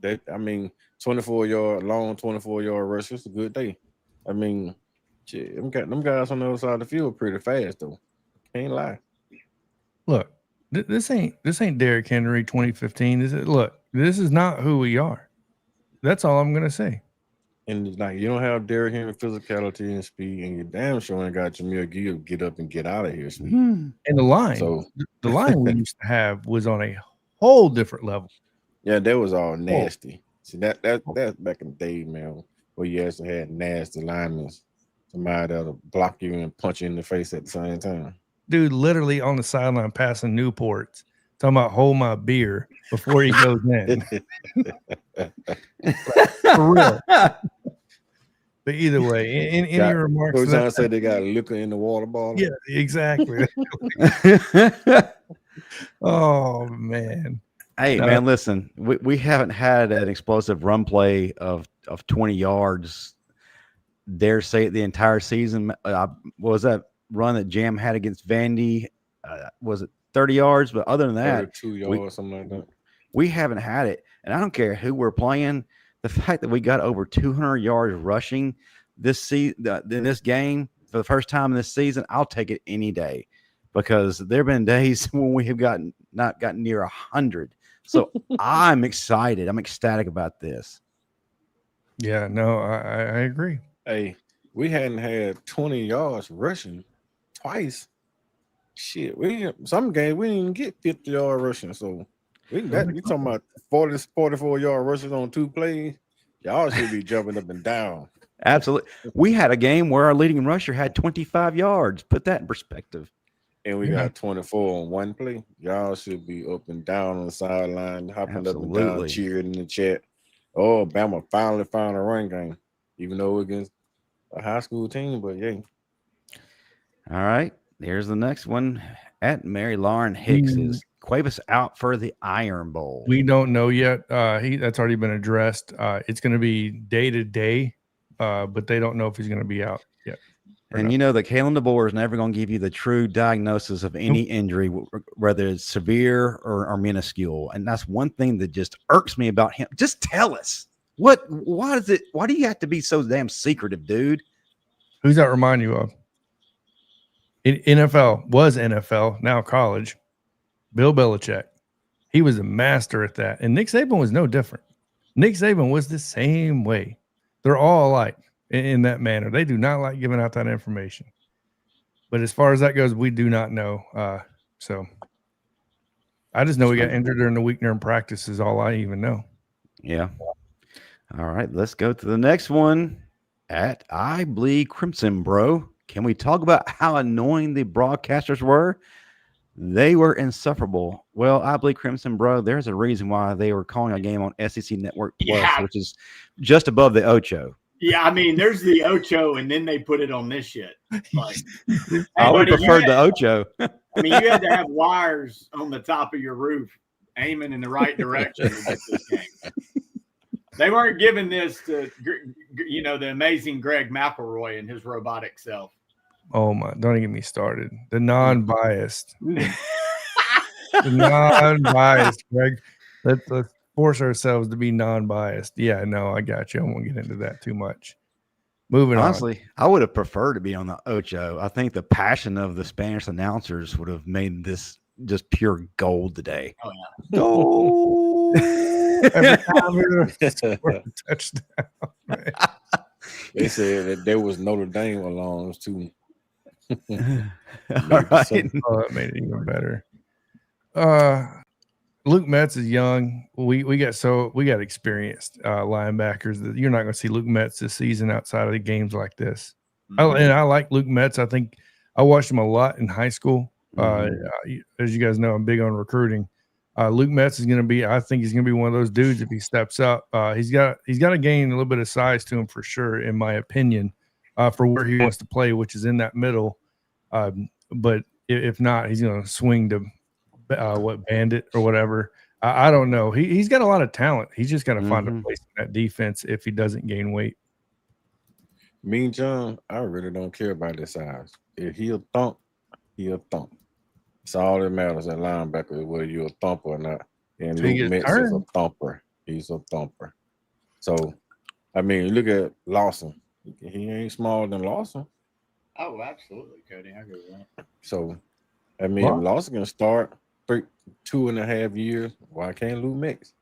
24-yard rush is a good day. I mean, shit, them guys on the other side of the field pretty fast though. Can't lie. Look, this ain't Derrick Henry 2015. This is not who we are. That's all I'm gonna say. And it's like you don't have Derrick Henry physicality and speed, and you damn sure ain't got Jameer Gibbs get up and get out of here. Speed. And the line, the line we used to have was on a whole different level. Yeah, that was all nasty. See that's back in the day, man, where you actually had nasty linemen, somebody that'll block you and punch you in the face at the same time. Dude, literally on the sideline passing Newports, talking about hold my beer before he goes in. For real. But either way, any remarks? Coach John said they got liquor in the water bottle. Yeah, exactly. Oh man. Hey man, listen, we haven't had an explosive run play of 20 yards. Dare say it the entire season. Was that run that Jam had against Vandy? Was it 30 yards? But other than that, 2 yards, something like that. We haven't had it, and I don't care who we're playing. The fact that we got over 200 yards rushing in this game for the first time in this season, I'll take it any day, because there have been days when we have not gotten near 100. So I'm excited. I'm ecstatic about this. Yeah, no, I agree. Hey, we hadn't had 20 yards rushing twice. Shit, some games we didn't even get 50-yard rushing. So you talking about 44-yard rushes on 2 plays? Y'all should be jumping up and down. Absolutely. We had a game where our leading rusher had 25 yards. Put that in perspective. And we got 24 on 1 play. Y'all should be up and down on the sideline, hopping up and down, cheering in the chat. Oh, Bama finally found a run game, even though against a high school team. But yeah. All right. Here's the next one. At Mary Lauren Hicks is Cuevas out for the Iron Bowl. We don't know yet. That's already been addressed. It's going to be day to day, but they don't know if he's going to be out yet. And you know that Kalen DeBoer is never going to give you the true diagnosis of any injury, whether it's severe or minuscule. And that's one thing that just irks me about him. Just tell us. Why do you have to be so damn secretive, dude? Who's that remind you of? NFL, now college. Bill Belichick. He was a master at that. And Nick Saban was no different. Nick Saban was the same way. They're all alike in that manner. They do not like giving out that information. But as far as that goes, we do not know. So I just know we got injured during the week during practice is all I even know. Yeah. All right, let's go to the next one at I Bleed Crimson, bro. Can we talk about how annoying the broadcasters were? They were insufferable. Well, I Bleed Crimson, bro, there's a reason why they were calling a game on SEC Network Plus, which is just above the Ocho. Yeah, I mean, there's the Ocho, and then they put it on this shit. Like, I would have preferred the Ocho. I mean, you had to have wires on the top of your roof aiming in the right direction to get this game. They weren't giving this to, the amazing Greg McElroy and his robotic self. Oh my! Don't even get me started. The non-biased, non-biased, Greg. Let's force ourselves to be non-biased. Yeah, no, I got you. I won't get into that too much. Moving Honestly, I would have preferred to be on the Ocho. I think the passion of the Spanish announcers would have made this just pure gold today. Oh yeah, gold. Every time we score a touchdown. Man. They said that there was Notre Dame alongs too. All right. Oh, that made it even better. Luke Metz is young. We got experienced linebackers that you're not going to see Luke Metz this season outside of the games like this. And I like Luke Metz. I think I watched him a lot in high school. As you guys know, I'm big on recruiting. Luke Metz is going to be. I think he's going to be one of those dudes if he steps up. He's got to gain a little bit of size to him for sure, in my opinion, for where he wants to play, which is in that middle. But if not, he's going to swing to Bandit or whatever. I don't know. He's got a lot of talent. He's just got to find a place in that defense if he doesn't gain weight. Mean John, I really don't care about his size. If he'll thump, he'll thump. It's all that matters at linebacker, whether you're a thumper or not. And Luke Metz is a thumper. He's a thumper. So, I mean, look at Lawson. He ain't smaller than Lawson. Oh, absolutely, Cody. I agree with that. So, I mean, if Lawson can start 2.5 years, why can't Luke Metz?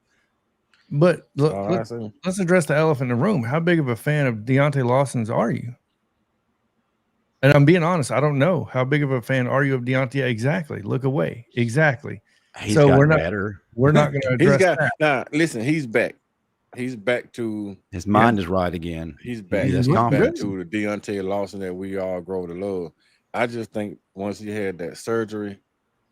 But let's address the elephant in the room. How big of a fan of Deontay Lawson's are you? And I'm being honest, I don't know. How big of a fan are you of Deontay? Exactly. Look away. Exactly. So we're not better. We're not going to address that. Nah, listen, he's back. He's back to his mind is right again. He's back. He's back to the Deontay Lawson that we all grow to love. I just think once he had that surgery,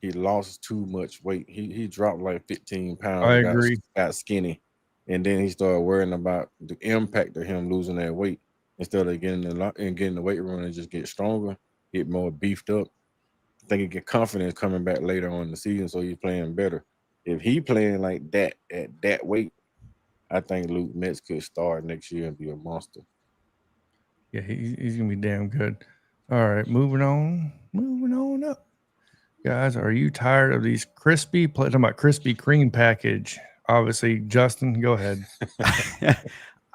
he lost too much weight. He dropped like 15 pounds. I agree. Got skinny, and then he started worrying about the impact of him losing that weight. Instead of getting the weight room and just get stronger, get more beefed up. I think he get confidence coming back later on in the season, so he's playing better. If he playing like that at that weight, I think Luke Metz could start next year and be a monster. Yeah, he's gonna be damn good. All right, moving on up. Guys, are you tired of these talking about Krispy Kreme package? Obviously, Justin, go ahead.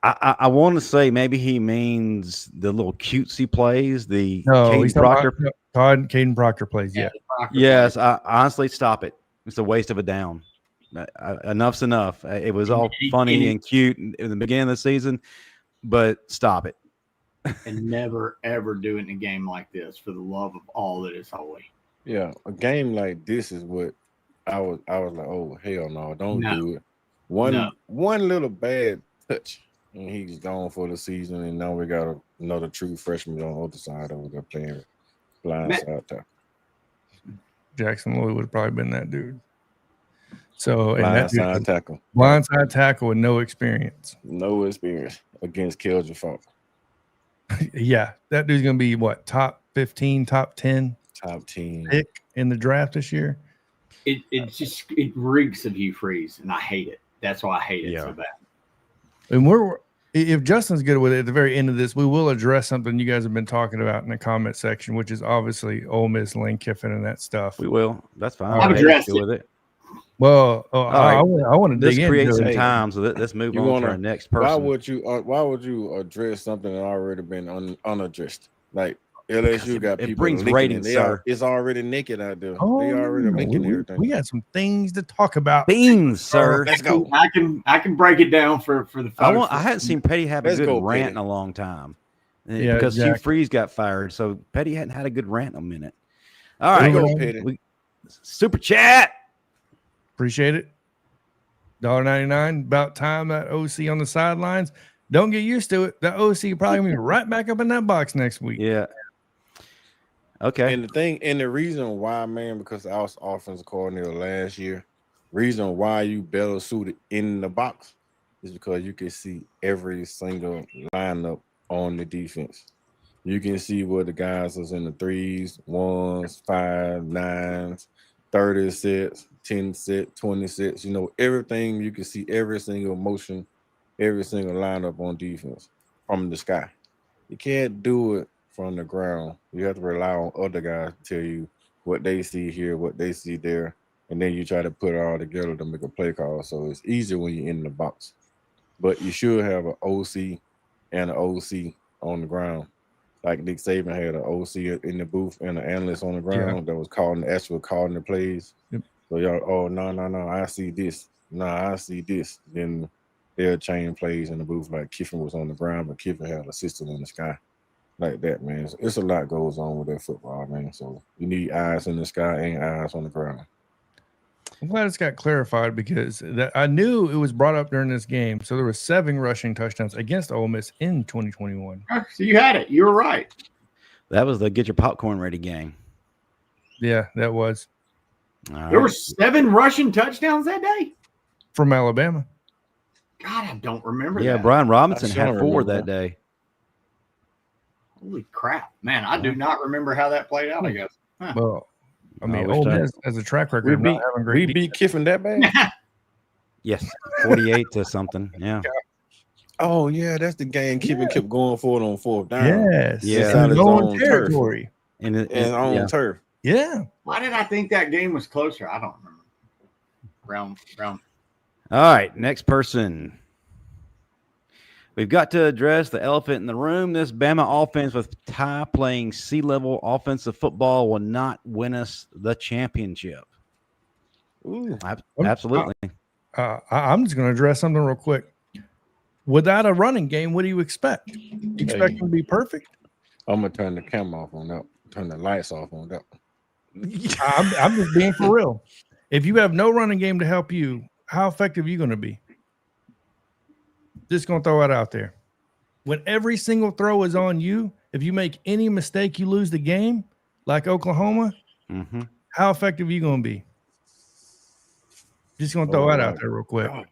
I want to say maybe he means the little cutesy plays, Caden Proctor. Todd Caden Proctor plays, yeah. Yes, honestly, stop it. It's a waste of a down. Enough's enough. It was all funny and cute in the beginning of the season, but stop it. And never, ever do it in a game like this for the love of all that is holy. Yeah, a game like this is what I was like, oh, hell no, don't do it. One little bad touch. And he's gone for the season, and now we got another true freshman on the other side over there playing blind side tackle. Jackson Lloyd would have probably been that dude. So blind side tackle with no experience. No experience against Keldra Falk. Yeah, that dude's gonna be what, top 15, top 10 pick in the draft this year. It reeks of Hugh Freeze, and I hate it. That's why I hate it so bad. And if Justin's good with it at the very end of this, we will address something you guys have been talking about in the comment section, which is obviously Ole Miss, Lane Kiffin, and that stuff. We will. That's fine. I'll address it. With it. Well, I want to dig into it. Let's create some time, so let's move on to our next person. Why would you address something that already been unaddressed? Like LSU got people. It brings ratings, sir. It's already naked out there. Oh, they already making everything. We got some things to talk about. Beans, sir. Let's go. I can break it down for the folks. I hadn't seen Pettey have a good rant in a long time. Yeah, because Hugh exactly. Freeze got fired. So Pettey hadn't had a good rant in a minute. All There right. you go, Pettey. Super chat. Appreciate it. $1.99. About time that OC on the sidelines. Don't get used to it. The OC probably gonna be right back up in that box next week. Yeah. Okay. And the reason why, man, because I was offensive coordinator last year, reason why you better suited in the box is because you can see every single lineup on the defense. You can see where the guys is in the 3s, 1s, 5s, 9s, 30 sets, 10 set, 20 sets. You know, everything. You can see every single motion, every single lineup on defense from the sky. You can't do it from the ground. You have to rely on other guys to tell you what they see here, what they see there, and then you try to put it all together to make a play call. So it's easier when you're in the box. But you should have an OC and an OC on the ground. Like Nick Saban had an OC in the booth and an analyst on the ground that was calling the plays. Yep. So y'all, oh no, I see this. No, I see this. Then they'll chain plays in the booth like Kiffin was on the ground, but Kiffin had an assistant in the sky. Like that, man. So it's a lot goes on with that football, man. So you need eyes in the sky and eyes on the ground. I'm glad it's got clarified because I knew it was brought up during this game. So there were 7 rushing touchdowns against Ole Miss in 2021. So you had it. You were right. That was the get your popcorn ready game. Yeah, that was There were 7 rushing touchdowns that day. from Alabama. God, I don't remember Yeah, that. Brian Robinson I had sure 4 remember that day. Holy crap, man! I do not remember how that played out. I guess. Huh. Well, I mean, wish Ole that- Miss has a track record We of not beat, having great we beat Kiffin that bad? Yes, 48 to something. Yeah. Oh yeah, that's the game. Kiffin kept going for it on 4th down. Yes. Yeah. Inside his Known own territory. And and on turf. Yeah. Why did I think that game was closer? I don't remember. Round. All right, next person. We've got to address the elephant in the room. This Bama offense with Ty playing C-level offensive football will not win us the championship. Ooh. Absolutely. I'm just going to address something real quick. Without a running game, what do you expect? You expect them to be perfect? I'm gonna turn the camera off on that. Turn the lights off on that. I'm just being for real. If you have no running game to help you, how effective are you going to be? Just going to throw it out there. When every single throw is on you, if you make any mistake, you lose the game, like Oklahoma, how effective are you going to be? Just going to throw that out there real quick. God.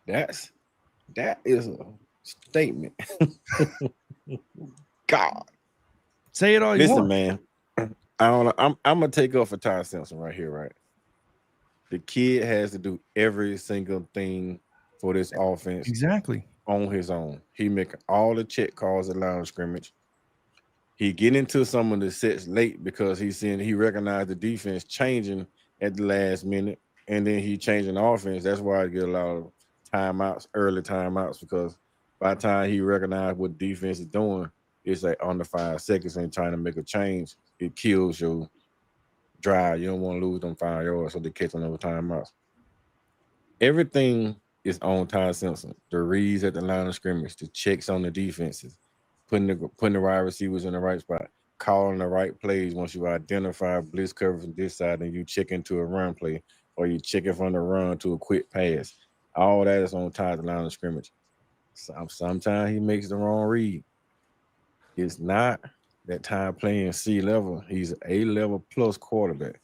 That is a statement. God. Say it all you Listen, want. man. I'm gonna take up for Ty Simpson right here, right? The kid has to do every single thing for this offense Exactly. on his own. He making all the check calls at line of scrimmage. He get into some of the sets late because he recognized the defense changing at the last minute, and then he changing the offense. That's why I get a lot of timeouts, early timeouts, because by the time he recognized what defense is doing, it's like under 5 seconds and trying to make a change. It kills your drive. You don't want to lose them 5 yards, so they catch another timeouts. Everything is on Ty Simpson. The reads at the line of scrimmage, the checks on the defenses, putting the wide receivers in the right spot, calling the right plays. Once you identify blitz coverage from this side, and you check into a run play, or you check it from the run to a quick pass. All that is on Ty at the line of scrimmage. Sometimes he makes the wrong read. It's not that Ty playing C level. He's an A level plus quarterback.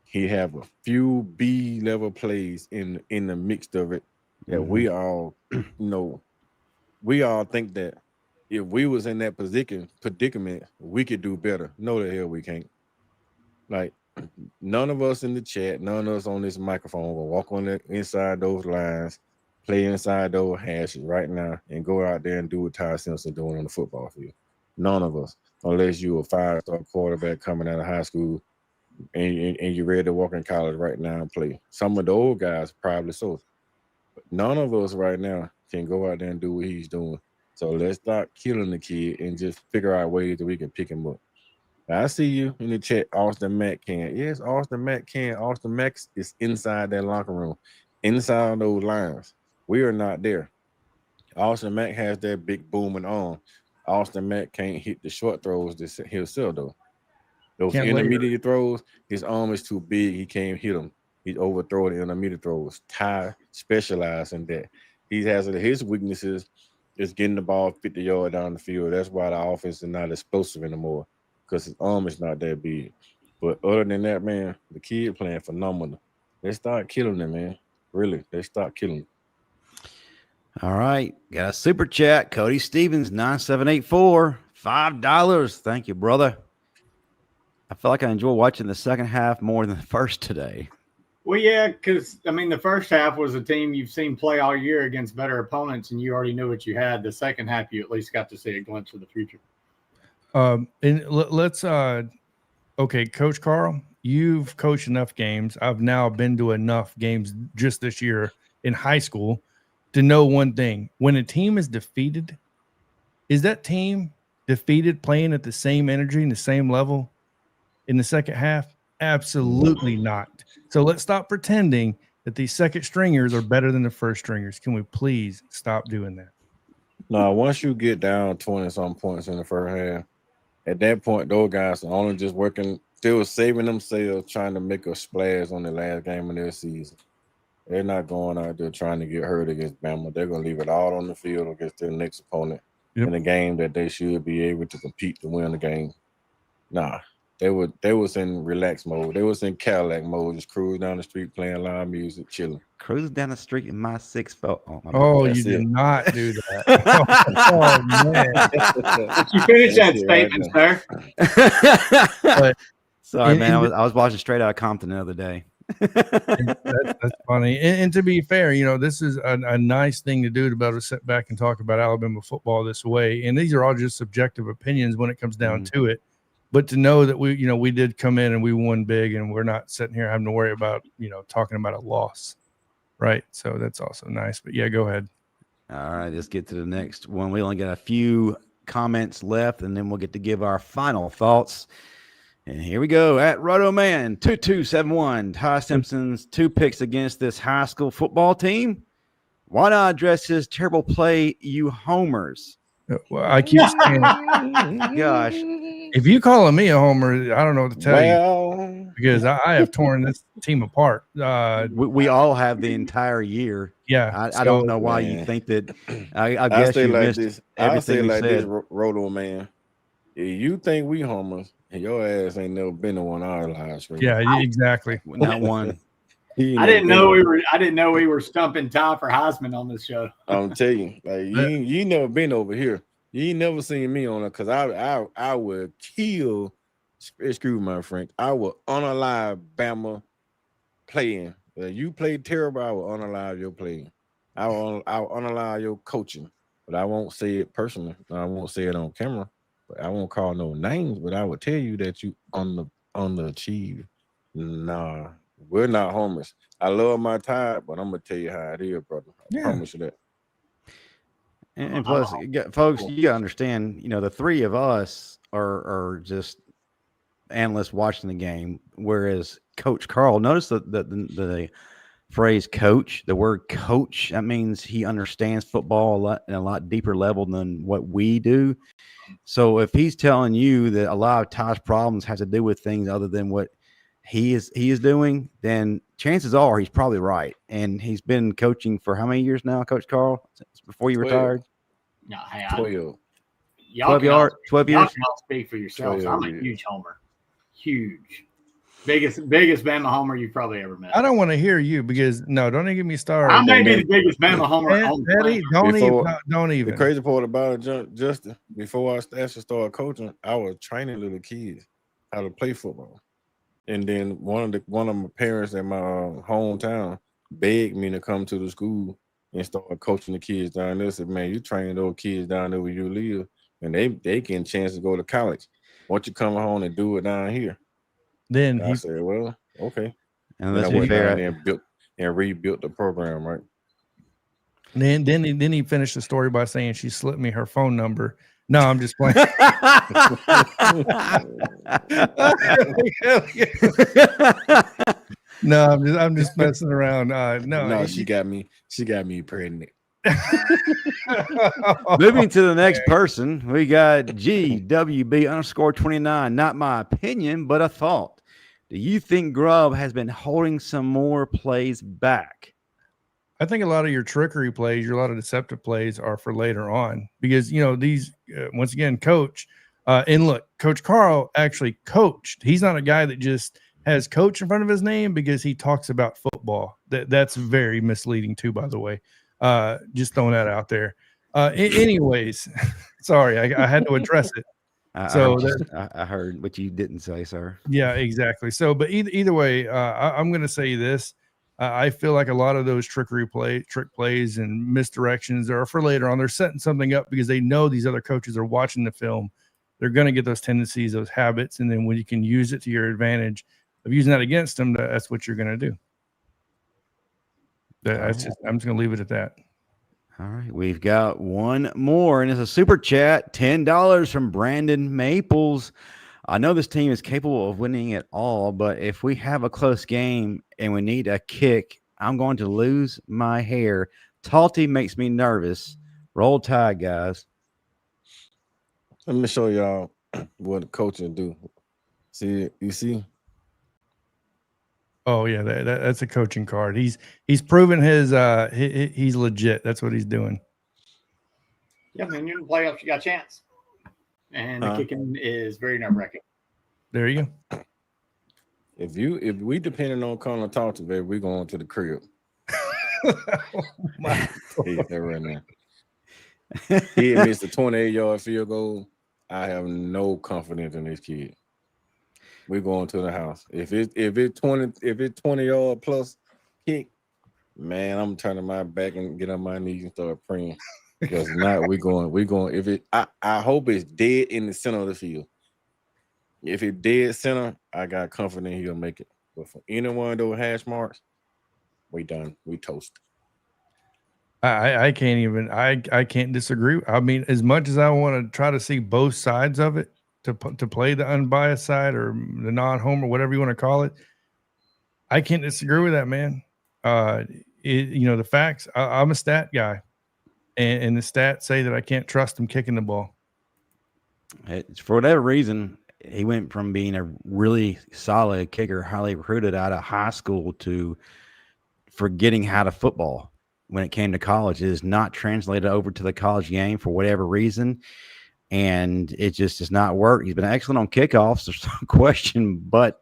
He have a few B level plays in the mix of it that we all we all think that if we was in that predicament, we could do better. No, the hell we can't. Like, none of us in the chat, none of us on this microphone will walk on the inside those lines, play inside those hashes right now, and go out there and do what Ty Simpson doing on the football field. None of us, unless you a 5-star quarterback coming out of high school and you're ready to walk in college right now and play. Some of the old guys probably so. But none of us right now can go out there and do what he's doing. So let's stop killing the kid and just figure out ways that we can pick him up. I see you in the chat. Austin Mack can. Yes, Austin Mack can. Austin Mack is inside that locker room, inside those lines. We are not there. Austin Mack has that big booming arm. Austin Mack can't hit the short throws himself though. Those Can't layer. intermediate throws, his arm is too big. He can't hit them. He overthrow the intermediate throws. Ty specialized in that. He has his weaknesses is getting the ball 50 yards down the field. That's why the offense is not explosive anymore because his arm is not that big. But other than that, man, the kid playing phenomenal. They start killing them, man. Really, they start killing them. All right. Got a super chat. Cody Stevens, 9784, $5. Thank you, brother. I feel like I enjoy watching the second half more than the first today. Well, yeah, because, I mean, the first half was a team you've seen play all year against better opponents, and you already knew what you had. The second half, you at least got to see a glimpse of the future. And let's okay, Coach Carl, you've coached enough games. I've now been to enough games just this year in high school to know one thing. When a team is defeated, is that team defeated playing at the same energy and the same level in the second half? Absolutely not. So let's stop pretending that these second stringers are better than the first stringers. Can we please stop doing that? No, once you get down 20-some points in the first half, at that point, those guys are only just working. They were saving themselves, trying to make a splash on the last game of their season. They're not going out there trying to get hurt against Bama. They're going to leave it all on the field against their next opponent in a game that they should be able to compete to win the game. Nah, they was in relaxed mode. They was in Cadillac mode, just cruising down the street, playing loud music, chilling. Cruising down the street in my 6'4". Oh, you did not do that. Oh, man. You finish that statement, sir. But sorry, man. I was watching Straight Outta Compton the other day. That's funny. And to be fair, you know, this is a nice thing to do to be able to sit back and talk about Alabama football this way. And these are all just subjective opinions when it comes down to it. But to know that we did come in and we won big, and we're not sitting here having to worry about, talking about a loss. Right. So that's also nice. But yeah, go ahead. All right, let's get to the next one. We only got a few comments left, and then we'll get to give our final thoughts. And here we go. At RotoMan 2271, Ty Simpson's 2 picks against this high school football team. Why not address his terrible play, you homers? Well, I keep saying, gosh, if you calling me a homer, I don't know what to tell you, because I have torn this team apart. We all have the entire year. Yeah, I don't know why you think that. I guess you like missed this. everything I say like said. this, Roto man. If you think we homers, and your ass ain't never been to one of our live streams. Yeah, exactly. Not one. I didn't know we were stumping Ty for Heisman on this show. I'm telling you, like you never been over here. You ain't never seen me on it, because I would kill. Excuse my French. I would unalive Bama playing. If you play terrible, I will unalive your playing. I will unalive your coaching, but I won't say it personally. I won't say it on camera. But I won't call no names. But I would tell you that you underachieve. Nah. We're not homers. I love my Tide, but I'm gonna tell you how it is, brother. I promise you that. And plus, folks, you gotta understand. The 3 of us are just analysts watching the game, whereas Coach Carl. Notice the phrase "coach." The word "coach" that means he understands football a lot deeper level than what we do. So if he's telling you that a lot of Ty's problems have to do with things other than what he is doing, then chances are he's probably right. And he's been coaching for how many years now, Coach Carl? Since before you retired? No, hey, 12. 12 years. Y'all can all speak for yourselves. I'm a huge homer. Huge. Biggest Bama homer you've probably ever met. I don't want to hear you, because don't even give me started. I may be the biggest Bama homer. Pettey, don't even. The crazy part about it, Justin, before I actually started coaching, I was training little kids how to play football. And then one of my parents in my hometown begged me to come to the school and start coaching the kids down there. Said, "Man, you train those kids down there where you live, and they get a chance to go to college. Why don't you come home and do it down here?" Then I said, "Well, okay." And I let's be went fair, down there and rebuilt the program, right? Then he finished the story by saying she slipped me her phone number. No, I'm just playing. No, I'm just messing around. No, she got me pregnant. Moving to the next person, we got GWB_29. Not my opinion, but a thought. Do you think Grubb has been holding some more plays back? I think a lot of your trickery plays, a lot of deceptive plays are for later on because, these, once again, coach. And look, Coach Carl actually coached. He's not a guy that just has coach in front of his name because he talks about football. That's very misleading too, by the way. Just throwing that out there. Anyways, sorry, I had to address it. I heard what you didn't say, sir. Yeah, exactly. So, but either way, I'm going to say this. I feel like a lot of those trick plays and misdirections are for later on. They're setting something up because they know these other coaches are watching the film. They're going to get those tendencies, those habits, and then when you can use it to your advantage of using that against them, that's what you're going to do. I'm just going to leave it at that. All right, we've got one more, and it's a super chat, $10 from Brandon Maples. I know this team is capable of winning it all, but if we have a close game and we need a kick, I'm going to lose my hair. Talty makes me nervous. Roll Tide, guys. Let me show y'all what the coaches do. See, you see? Oh yeah, that's a coaching card. He's proven his he's legit. That's what he's doing. Yeah, man, you're in the playoffs, you got a chance. And the kicking is very nerve-wracking. There you go. If we depending on Colin Talty, baby, we going to the crib. My He's there right now. He missed a 28-yard field goal. I have no confidence in this kid. We're going to the house. If it's 20-yard plus kick, man, I'm turning my back and get on my knees and start praying. Because now we're going. If it, I hope it's dead in the center of the field. If it's dead center, I got confidence he'll make it. But for any one of those hash marks, we done. We toast. I can't even. I can't disagree. I mean, as much as I want to try to see both sides of it to play the unbiased side or the non-homer, whatever you want to call it, I can't disagree with that, man. The facts. I'm a stat guy, and the stats say that I can't trust him kicking the ball. For whatever reason, he went from being a really solid kicker, highly recruited out of high school, to forgetting how to football when it came to college. It is not translated over to the college game for whatever reason, and it just does not work. He's been excellent on kickoffs, there's no question, but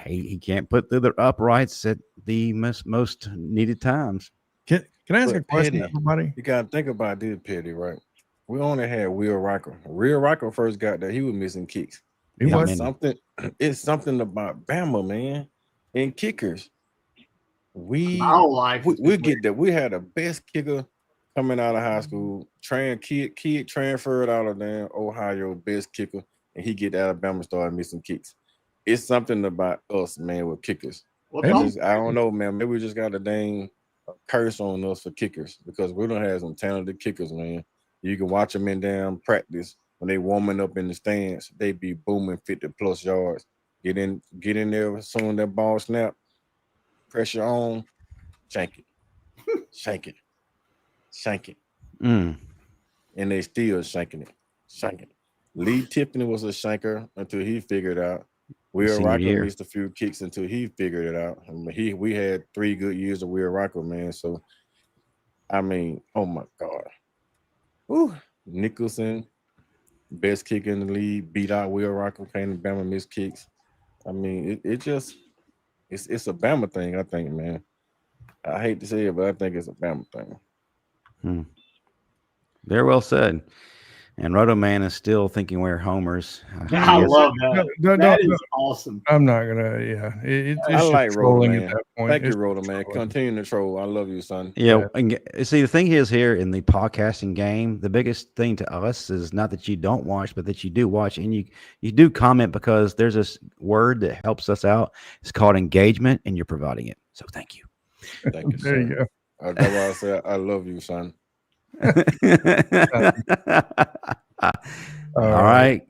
he can't put through the uprights at the most needed times. Can I ask a question, everybody? You got to think about this, Pettey, right? We only had Will Riker. Will Riker first got there, he was missing kicks. It's something about Bama, man, and kickers. We get that. We had the best kicker coming out of high school. Kid transferred out of Ohio, best kicker, and he get to Alabama, started missing kicks. It's something about us, man, with kickers. I don't know, man. Maybe we just got a dang curse on us for kickers because we don't have some talented kickers, man. You can watch them in damn practice when they warming up in the stands. They be booming 50+ yards. Get in there as soon as that ball snap. Pressure on, shank it. And they still shanking it. Lee Tiffany was a shanker until he figured out. Will Riker missed a few kicks until he figured it out. I mean, we had 3 good years of Will Riker, man. So, I mean, oh my God. Ooh, Nicholson, best kicker in the league, beat out Will Riker, playing the Bama missed kicks. I mean, it's a Bama thing, I think, man. I hate to say it, but I think it's a Bama thing. Very well said. And Roto Man is still thinking we're homers. I love that. That is awesome. I'm not gonna. Yeah, it's I like trolling Roto Man. at that point. Thank you, Roto Man. Continue to troll. I love you, son. Yeah, and see, the thing is here in the podcasting game, the biggest thing to us is not that you don't watch, but that you do watch and you do comment, because there's this word that helps us out. It's called engagement, and you're providing it. So thank you. Thank you, There you go. That's why I said I love you, son. All right.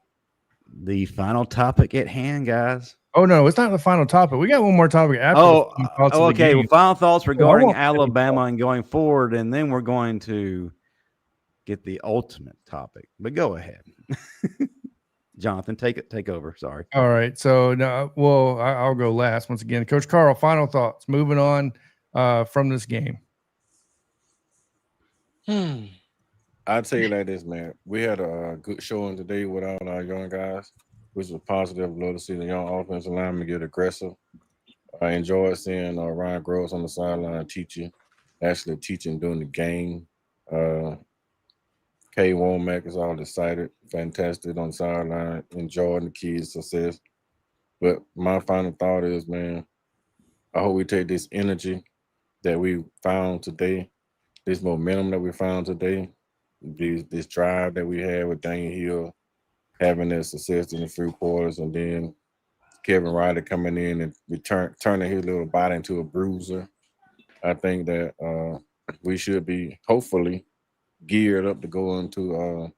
The final topic at hand, guys. Oh no, it's not the final topic. We got one more topic after. Okay. Well, final thoughts regarding want Pettey Alabama and going forward, and then we're going to get the ultimate topic. But go ahead, Jonathan. Take over. Sorry. All right. So no, well, I'll go last once again. Coach Carl, final thoughts. Moving on from this game. I'll tell you like this, man. We had a good showing today with all our young guys, which was positive. Love to see the young offensive linemen get aggressive. I enjoyed seeing Ryan Groves on the sideline teaching during the game. Kay Womack is all excited, fantastic on the sideline, enjoying the kids' success. But my final thought is, man, I hope we take this energy that we found today, this momentum that we found today, this drive that we had with Daniel Hill having that success in the three quarters, and then Kevin Riley coming in and turning his little body into a bruiser. I think that we should be hopefully geared up to go into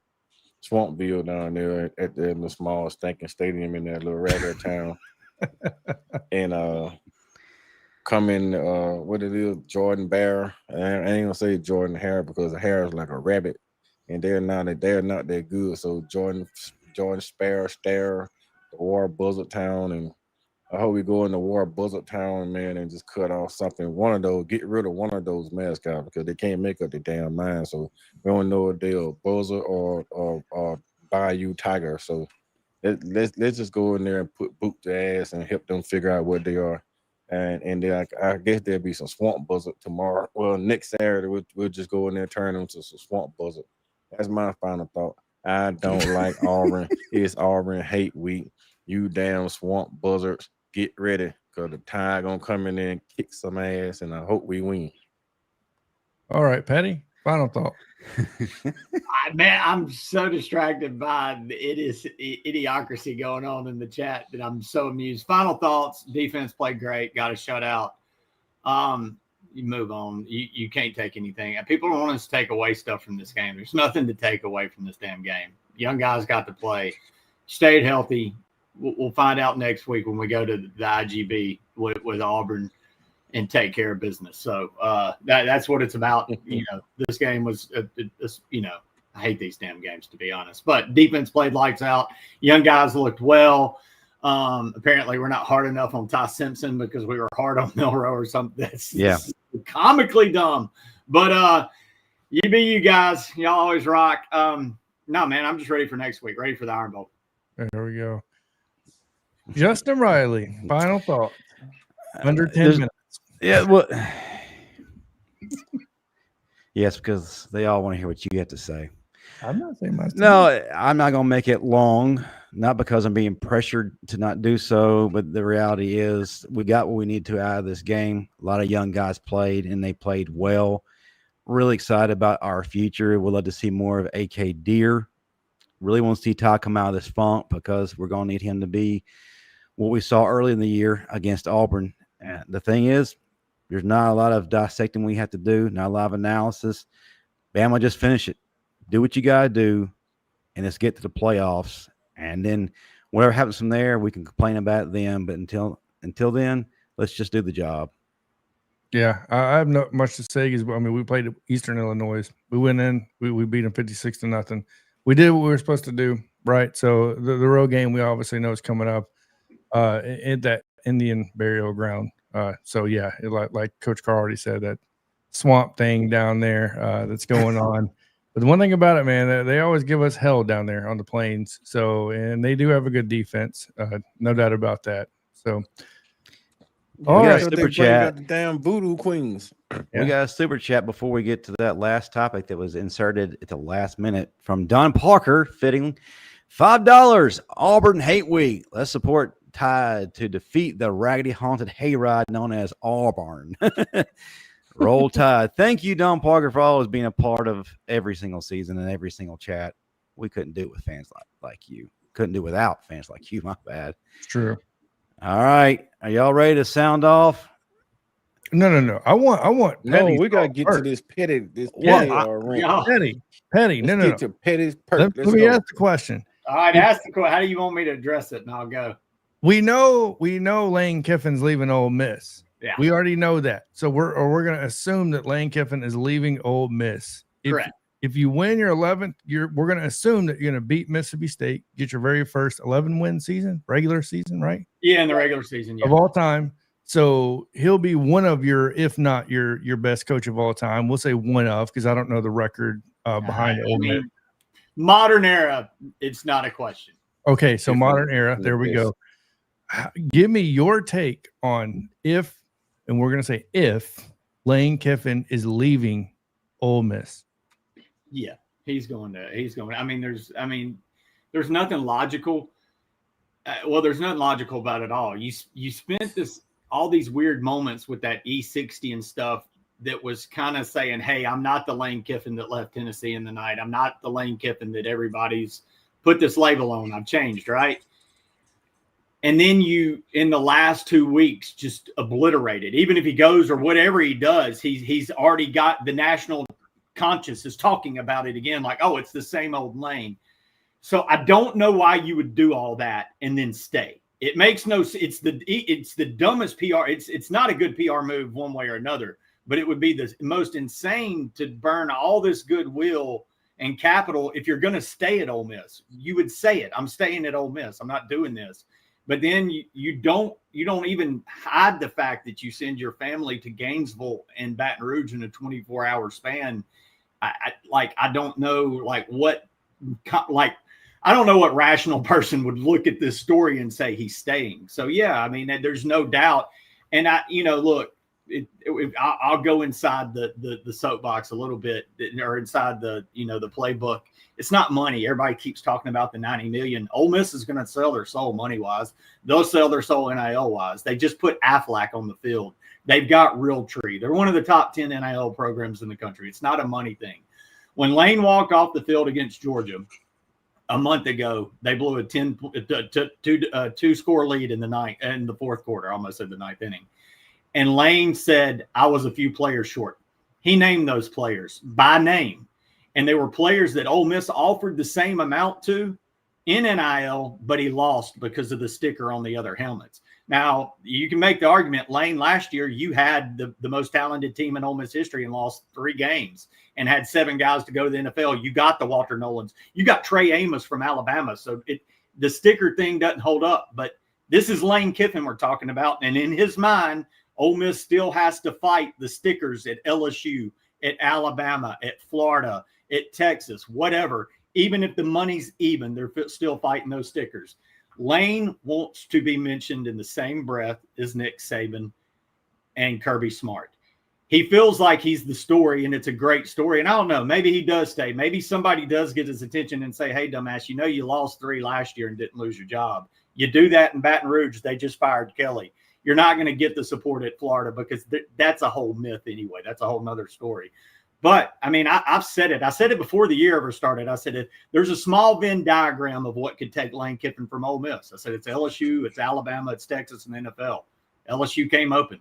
Swampville down there at the small stinking stadium in that little ragged town, and come in what it is, Jordan Bear. I ain't gonna say Jordan Hare because the hair is like a rabbit, and they're not that good. So Jordan Stare, the War Buzzard Town, and I hope we go into War Buzzard Town, man, and just cut off something. Get rid of one of those mascots because they can't make up their damn mind. So we don't know if they're a buzzard or Bayou Tiger. So let's just go in there and boot their ass and help them figure out what they are. And then I guess there'll be some swamp buzzard tomorrow. Well, next Saturday we'll just go in there and turn them to some swamp buzzard. That's my final thought. I don't like Auburn. It's Auburn hate week. You damn swamp buzzards. Get ready, because the Tide gonna come in there and kick some ass, and I hope we win. All right, Pettey, final thought. Man, I'm so distracted by the idiocracy going on in the chat that I'm so amused. Final thoughts: defense played great, got a shutout. You move on. You can't take anything. People don't want us to take away stuff from this game. There's nothing to take away from this damn game. Young guys got to play, stayed healthy. We'll find out next week when we go to the IGB with Auburn and take care of business. So that's what it's about. This game was, I hate these damn games, to be honest. But defense played lights out. Young guys looked well. Apparently, we're not hard enough on Ty Simpson because we were hard on Milrow or something. That's comically dumb. But you be you guys. Y'all always rock. No, man, I'm just ready for next week. Ready for the Iron Bowl. There we go. Justin Riley, final thought. Under 10 minutes. Yeah, well, yes, because they all want to hear what you have to say. I'm not saying my No, I'm not going to make it long, not because I'm being pressured to not do so, but the reality is we got what we need to out of this game. A lot of young guys played, and they played well. Really excited about our future. We'd love to see more of A.K. Deer. Really want to see Ty come out of this funk because we're going to need him to be what we saw early in the year against Auburn. And the thing is, there's not a lot of dissecting we have to do, not a lot of analysis. Bama, just finish it. Do what you got to do, and let's get to the playoffs. And then whatever happens from there, we can complain about them. But until then, let's just do the job. Yeah, I have not much to say because, we played Eastern Illinois. We went in, we beat them 56-0. We did what we were supposed to do, right? So the road game we obviously know is coming up in that Indian burial ground. So yeah, like Coach Carr already said, that swamp thing down there that's going on. But the one thing about it, man, they always give us hell down there on the plains. So, and they do have a good defense, no doubt about that. So, all right, super chat. Got the damn voodoo queens. We got a super chat before we get to that last topic that was inserted at the last minute from Don Parker, fitting $5. Auburn Hate Week. Let's support Tide to defeat the raggedy haunted hayride known as Auburn. Roll Tide. Thank you, Don Parker, for always being a part of every single season and every single chat. We couldn't do it with fans like you. Couldn't do it without fans like you. My bad. It's true. All right. Are y'all ready to sound off? No. I want No, Pettey's we gotta thought get first. to this Pettey. Pettey. No. Get to Pettey's Let me ask the question. All right, ask the question. How do you want me to address it? And I'll go. we know Lane Kiffin's leaving Ole Miss. Yeah. We already know that. So we're going to assume that Lane Kiffin is leaving Ole Miss. Correct. If you win your 11th, we're going to assume that you're going to beat Mississippi State, get your very first 11-win season, regular season, right? Yeah, in the regular season, yeah. Of all time. So he'll be one of your, if not your best coach of all time. We'll say one of, because I don't know the record behind Ole Miss. Modern era, it's not a question. Okay, so modern era, there we go. Give me your take on if, and we're going to say if, Lane Kiffin is leaving Ole Miss. Yeah, he's going. I mean, there's nothing logical. There's nothing logical about it all. You spent all these weird moments with that E60 and stuff that was kind of saying, hey, I'm not the Lane Kiffin that left Tennessee in the night. I'm not the Lane Kiffin that everybody's put this label on. I've changed, right? And then you, in the last 2 weeks, just obliterated. Even if he goes or whatever he does, he's already got the national conscious is talking about it again, like, oh, it's the same old Lane. So I don't know why you would do all that and then stay. It makes no sense. It's the dumbest PR. It's not a good PR move one way or another, but it would be the most insane to burn all this goodwill and capital if you're going to stay at Ole Miss. You would say it. I'm staying at Ole Miss. I'm not doing this. But then you don't even hide the fact that you send your family to Gainesville and Baton Rouge in a 24-hour span. I don't know I don't know what rational person would look at this story and say he's staying. So yeah, I mean, there's no doubt. And look, I'll go inside the soapbox a little bit, or inside the playbook. It's not money. Everybody keeps talking about the $90 million. Ole Miss is going to sell their soul money wise. They'll sell their soul NIL wise. They just put Aflac on the field. They've got Realtree. They're one of the top 10 NIL programs in the country. It's not a money thing. When Lane walked off the field against Georgia a month ago, they blew a 2-score lead in the fourth quarter. I almost said the ninth inning. And Lane said, I was a few players short. He named those players by name. And they were players that Ole Miss offered the same amount to in NIL, but he lost because of the sticker on the other helmets. Now, you can make the argument, Lane, last year you had the most talented team in Ole Miss history and lost 3 games and had 7 guys to go to the NFL. You got the Walter Nolans. You got Trey Amos from Alabama. So the sticker thing doesn't hold up. But this is Lane Kiffin we're talking about. And in his mind, Ole Miss still has to fight the stickers at LSU, at Alabama, at Florida, at Texas, whatever. Even if the money's even, they're still fighting those stickers. Lane wants to be mentioned in the same breath as Nick Saban and Kirby Smart. He feels like he's the story, and it's a great story. And I don't know, maybe he does stay. Maybe somebody does get his attention and say, hey, dumbass, you lost 3 last year and didn't lose your job. You do that in Baton Rouge, they just fired Kelly. You're not going to get the support at Florida because that's a whole myth anyway. That's a whole nother story. But, I mean, I've said it. I said it before the year ever started. I said there's a small Venn diagram of what could take Lane Kiffin from Ole Miss. I said it's LSU, it's Alabama, it's Texas, and NFL. LSU came open.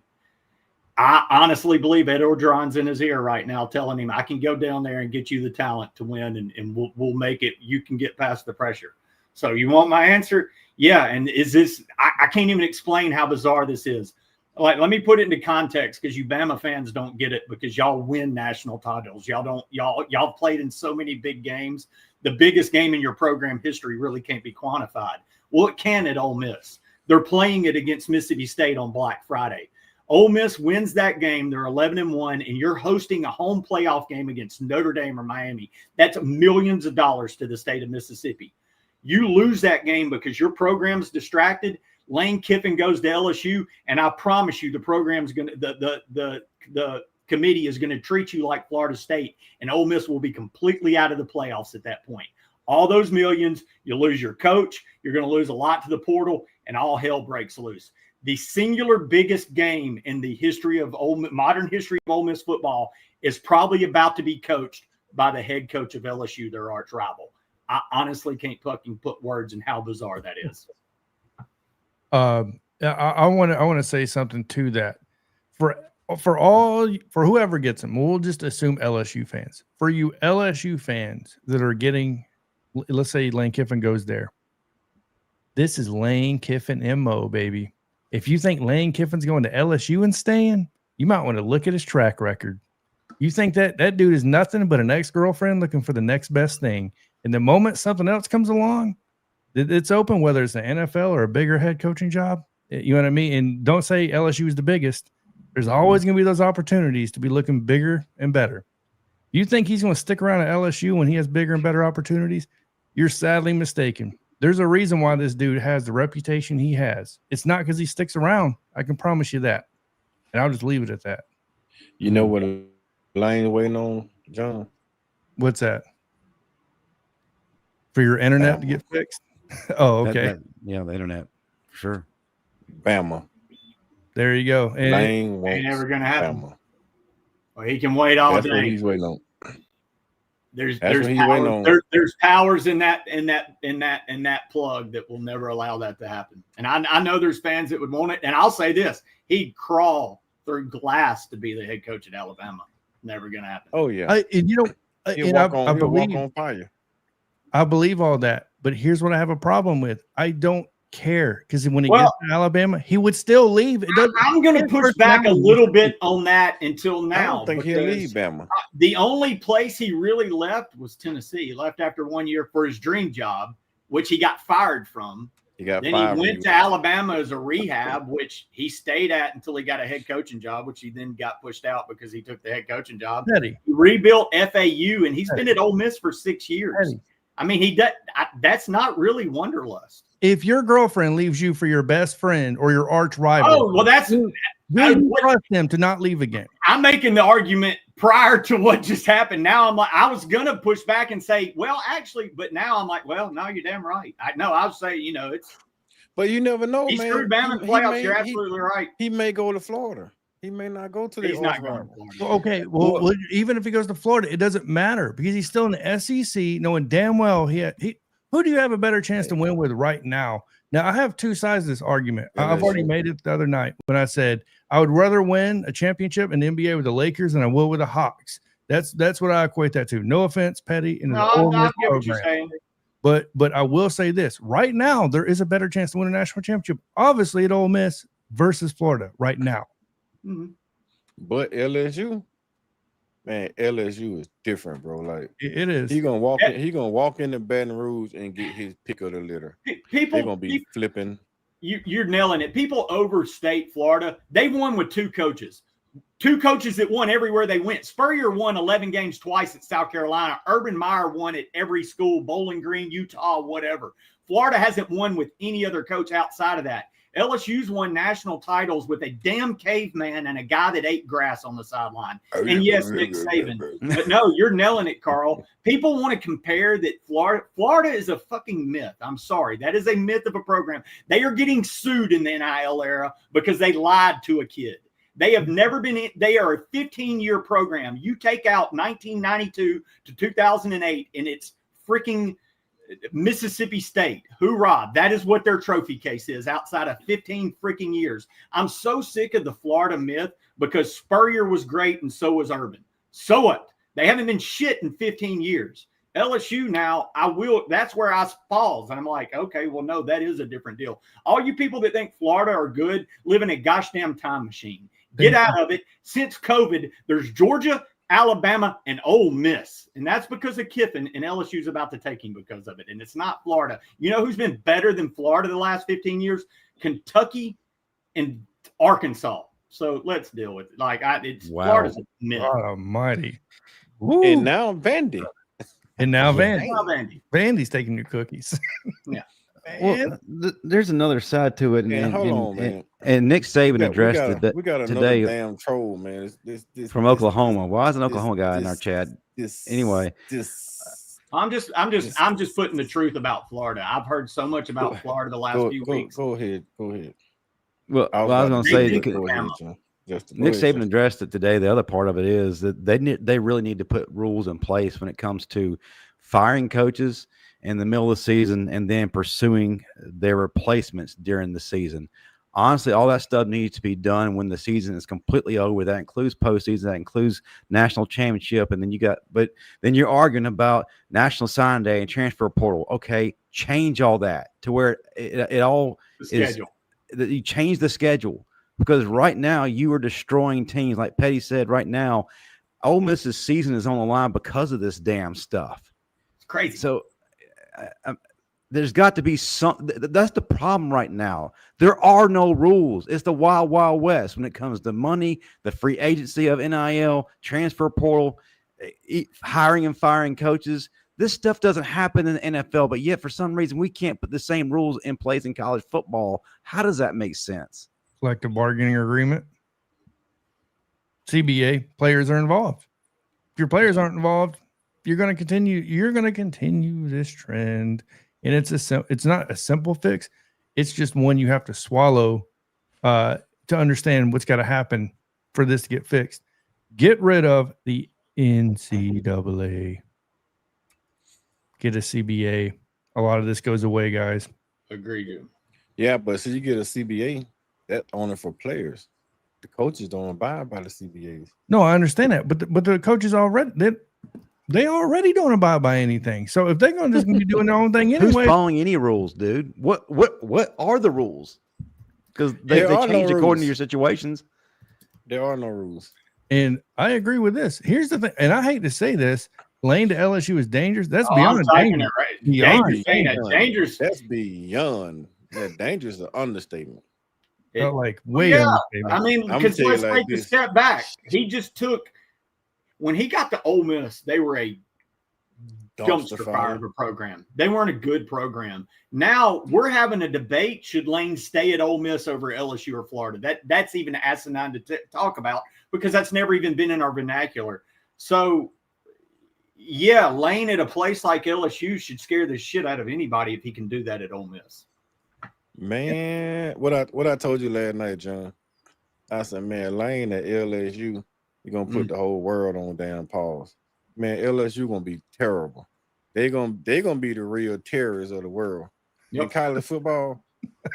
I honestly believe Ed Orgeron's in his ear right now telling him, I can go down there and get you the talent to win, and we'll make it. You can get past the pressure. So you want my answer? Yeah, and is this – I can't even explain how bizarre this is. Like, let me put it into context because you Bama fans don't get it because y'all win national titles. Y'all played in so many big games. The biggest game in your program history really can't be quantified. Well, it can at Ole Miss. They're playing it against Mississippi State on Black Friday. Ole Miss wins that game. They're 11-1, and you're hosting a home playoff game against Notre Dame or Miami. That's millions of dollars to the state of Mississippi. You lose that game because your program's distracted. Lane Kiffin goes to LSU, and I promise you the program's going to the committee is going to treat you like Florida State, and Ole Miss will be completely out of the playoffs at that point. All those millions, you lose your coach, you're going to lose a lot to the portal, and all hell breaks loose. The singular biggest game in the history of modern history of Ole Miss football is probably about to be coached by the head coach of LSU, their arch rival. I honestly can't fucking put words in how bizarre that is. I want to say something to that. For whoever gets them, we'll just assume LSU fans. For you LSU fans that are getting, let's say Lane Kiffin goes there. This is Lane Kiffin MO, baby. If you think Lane Kiffin's going to LSU and staying, you might want to look at his track record. You think that dude is nothing but an ex-girlfriend looking for the next best thing. And the moment something else comes along, it's open, whether it's the NFL or a bigger head coaching job. You know what I mean? And don't say LSU is the biggest. There's always going to be those opportunities to be looking bigger and better. You think he's going to stick around at LSU when he has bigger and better opportunities? You're sadly mistaken. There's a reason why this dude has the reputation he has. It's not because he sticks around. I can promise you that. And I'll just leave it at that. You know what Lane's waiting on, John? What's that? For your internet to get fixed? Oh, okay. Yeah, the internet. For sure. Bama. There you go. And Lane wants Ain't never gonna happen. Bama. Well, he can wait all That's day. what he's waiting on. There's That's what he's powers, waiting on. there's powers in that plug that will never allow that to happen. And I know there's fans that would want it. And I'll say this: he'd crawl through glass to be the head coach at Alabama. Never gonna happen. Oh yeah. and you know, He'll and walk I believe on fire. I believe all that, but here's what I have a problem with. I don't care, because when he gets to Alabama, he would still leave. I'm going to push back a little bit on that until now. I don't think he'll leave Bama. The only place he really left was Tennessee. He left after 1 year for his dream job, which he got fired from. Then he went to Alabama as a rehab, which he stayed at until he got a head coaching job, which he then got pushed out because he took the head coaching job. Pettey. He rebuilt FAU, and he's been at Ole Miss for 6 years. Pettey. I mean, that's not really wanderlust. If your girlfriend leaves you for your best friend or your arch rival, Oh, well, that's you trust him to not leave again. I'm making the argument prior to what just happened. Now I'm like, I was gonna push back and say, well, actually, but now I'm like, well, no, you're damn right. I was saying, it's. But you never know, He man. screwed Bama in playoffs. You're absolutely right. He may go to Florida. He may not go to the. He's not going to Florida. Well, okay, well, even if he goes to Florida, it doesn't matter because he's still in the SEC, knowing damn well who do you have a better chance to win with right now? Now, I have two sides of this argument. I've already made it the other night when I said I would rather win a championship in the NBA with the Lakers than I will with the Hawks. That's what I equate that to. No offense, Pettey, in the Ole Miss program. But I will say this: right now, there is a better chance to win a national championship, obviously at Ole Miss versus Florida right now. Mm-hmm. But LSU, man, LSU is different, bro. Like it is. He gonna walk into Baton Rouge and get his pick of the litter. They're gonna be flipping. You're nailing it. People overstate Florida. They won with two coaches. Two coaches that won everywhere they went. Spurrier won 11 games twice at South Carolina. Urban Meyer won at every school, Bowling Green, Utah, whatever. Florida hasn't won with any other coach outside of that. LSU's won national titles with a damn caveman and a guy that ate grass on the sideline. And yes, Nick Saban. But no, you're nailing it, Carl. People want to compare that Florida is a fucking myth. I'm sorry. That is a myth of a program. They are getting sued in the NIL era because they lied to a kid. They have never been – they are a 15-year program. You take out 1992 to 2008, and it's freaking Mississippi State. Hoorah. That is what their trophy case is outside of 15 freaking years. I'm so sick of the Florida myth because Spurrier was great and so was Urban. So what? They haven't been shit in 15 years. LSU now, that's where I falls. And I'm like, okay, well, no, that is a different deal. All you people that think Florida are good live in a gosh damn time machine. Get out of it. Since COVID, there's Georgia, Alabama, and Ole Miss. And that's because of Kiffin, and LSU's about to take him because of it. And it's not Florida. You know who's been better than Florida the last 15 years? Kentucky and Arkansas. So let's deal with it. Florida's a myth. God almighty. And now Vandy. And now Vandy's taking your cookies. Yeah. Well, there's another side to it, and Nick Saban addressed it today. Damn troll, man. This from Oklahoma. Why is an Oklahoma guy in our chat? Anyway, I'm just putting the truth about Florida. I've heard so much about Florida the last few weeks. Go ahead. Well, I was going to say Nick Saban addressed it today. The other part of it is that they really need to put rules in place when it comes to firing coaches in the middle of the season and then pursuing their replacements during the season. honestly, all that stuff needs to be done when the season is completely over. That includes postseason, that includes national championship, and then you're arguing about national sign day and transfer portal. Okay, change all that to where it all is. You change the schedule, because right now you are destroying teams. Like Pettey said, right now, Ole Miss's season is on the line because of this damn stuff. It's crazy. So there's got to be some. That's the problem right now. There are no rules. It's the wild, wild west when it comes to money, the free agency of NIL, transfer portal, hiring and firing coaches. This stuff doesn't happen in the NFL, but yet for some reason we can't put the same rules in place in college football. How does that make sense? Collective bargaining agreement. CBA, players are involved. If your players aren't involved, you're going to continue this trend. And it's not a simple fix. It's just one you have to swallow to understand what's got to happen for this to get fixed. Get rid of the NCAA. Get a CBA. A lot of this goes away, guys. Agreed. Yeah, but so you get a CBA, that's only for players. The coaches don't abide by the CBAs. No, I understand that, but the coaches already they already don't abide by anything. So if they're going to just be doing their own thing anyway, who's following any rules, dude? What are the rules? Because they change according to your situations. There are no rules. And I agree with this. Here's the thing, and I hate to say this, Lane to LSU is dangerous. That's beyond dangerous. Dangerous. That's beyond. That dangerous is an understatement. Way understatement. I mean, because let's take a step back. He just took, when he got to Ole Miss, they were a dumpster fire of a program. They weren't a good program. Now we're having a debate: should Lane stay at Ole Miss over LSU or Florida? That's even asinine to talk about, because that's never even been in our vernacular. So, yeah, Lane at a place like LSU should scare the shit out of anybody if he can do that at Ole Miss. Man, what I told you last night, John. I said, man, Lane at LSU, you're gonna put the whole world on damn pause. Man, LSU gonna be terrible. They're gonna be the real terrorists of the world. In college football,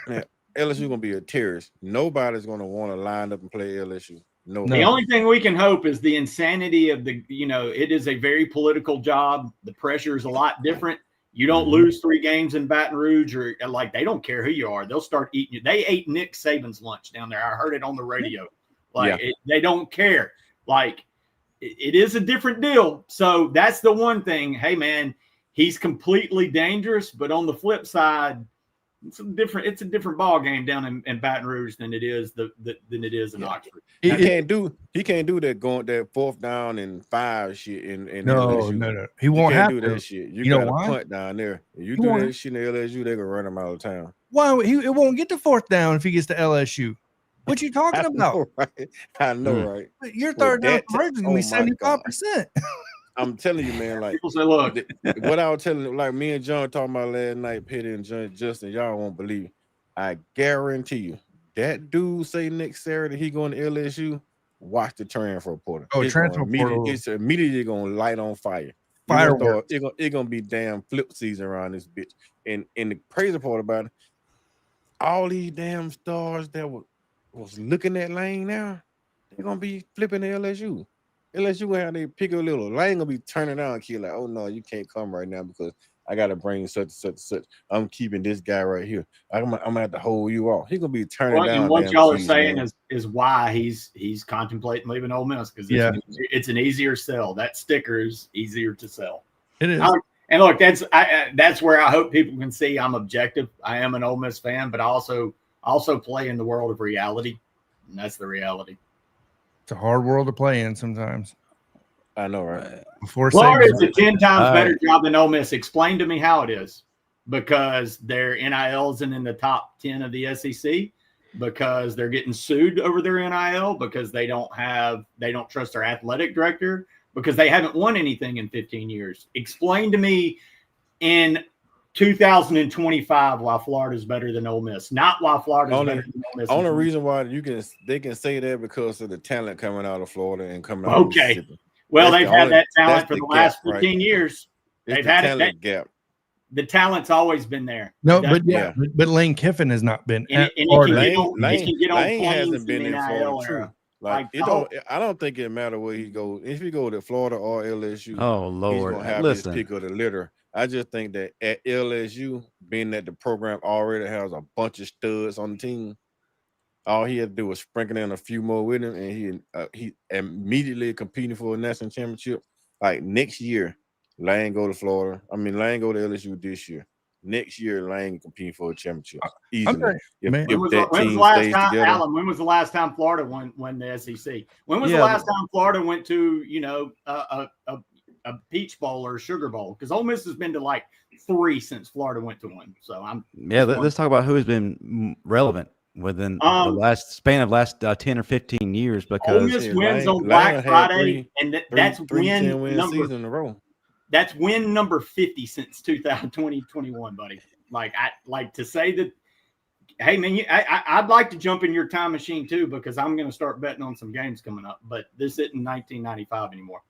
man, LSU gonna be a terrorist. Nobody's gonna want to line up and play LSU. No. The only thing we can hope is the insanity of it is a very political job. The pressure is a lot different. You don't lose 3 games in Baton Rouge, or they don't care who you are. They'll start eating you. They ate Nick Saban's lunch down there. I heard it on the radio. They don't care. It is a different deal. So that's the one thing. Hey, man, he's completely dangerous. But on the flip side, it's a different ball game down in Baton Rouge than it is in Oxford. He can't do that 4th down and 5 shit in no. He won't have do to that shit. You got to punt down there. If you do that shit in LSU, they're gonna run him out of town. Why it won't get to 4th down if he gets to LSU? What you talking about? Right? I know, right? Your third down conversion is gonna be 75%. I'm telling you, man. Like, people say, look, what I was telling, like me and John talking about last night, Pettey and Justin, y'all won't believe it. I guarantee you, that dude say next Saturday he going to LSU. Watch the transfer portal. Oh, transfer portal! It's immediately gonna light on fire. Fireworks. It's gonna be damn flip season around this bitch. And the crazy part about it, all these damn stars that was looking at Lane now, they're gonna be flipping to LSU. LSU gonna have to pick a little. Lane gonna be turning down and kid like, oh no, you can't come right now because I gotta bring such. I'm keeping this guy right here. I'm gonna have to hold you off. He's gonna be turning down. And what y'all are saying is why he's contemplating leaving Ole Miss, because it's an easier sell. That sticker is easier to sell. It is. And look, that's where I hope people can see I'm objective. I am an Ole Miss fan, but I also play in the world of reality, and that's the reality. It's a hard world to play in sometimes. I know, right? Florida is a 10 times better job than Ole Miss. Explain to me how it is. Because their NIL isn't in the top 10 of the SEC, because they're getting sued over their NIL, because they don't trust their athletic director, because they haven't won anything in 15 years. Explain to me in 2025 why Florida's better than Ole Miss, not why Florida's better than Ole Miss. Only reason why they can say that because of the talent coming out of Florida and coming out of Mississippi. Well, they've had that talent for the last 15 years. They've had a talent gap. the talent's always been there. No, That's- but Lane Kiffin has not been And at it can Florida. get on- Lane, can get on Lane planes hasn't been in in NIL Florida era. true. Like Like, oh. I don't think it matter where he goes. If he go to Florida or LSU, Oh he's Lord, gonna have his pick of the litter. I just think that at LSU, being that the program already has a bunch of studs on the team, all he had to do was sprinkle in a few more with him, and he immediately competing for a national championship. Like next year, Lane go to Florida. I mean, Lane go to LSU this year. Next year, Lane competing for a championship easily. Okay, man. If that when was team the last stays time, together. Alan? When was the last time Florida won the SEC? When was the Yeah, last time Florida went to a Peach Bowl or a Sugar Bowl? Because Ole Miss has been to like 3 since Florida went to one. So let's talk about who has been relevant within the last 10 or 15 years. Ole Because Miss wins on Lane Black had Friday, and that's three win 10-win number. seasons in a row. That's win number 50 since 2021, buddy. Like to say that. Hey man, I'd like to jump in your time machine too, because I'm going to start betting on some games coming up. But this isn't 1995 anymore.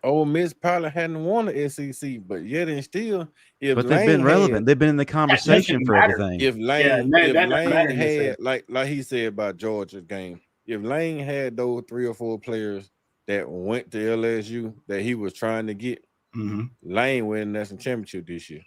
Ole Miss probably hadn't won the SEC, but yet and still, they've been relevant. They've been in the conversation for matter. everything. If Lane, Lane had like he said about Georgia's game, if Lane had those 3 or 4 players that went to LSU that he was trying to get, Lane win the national championship this year.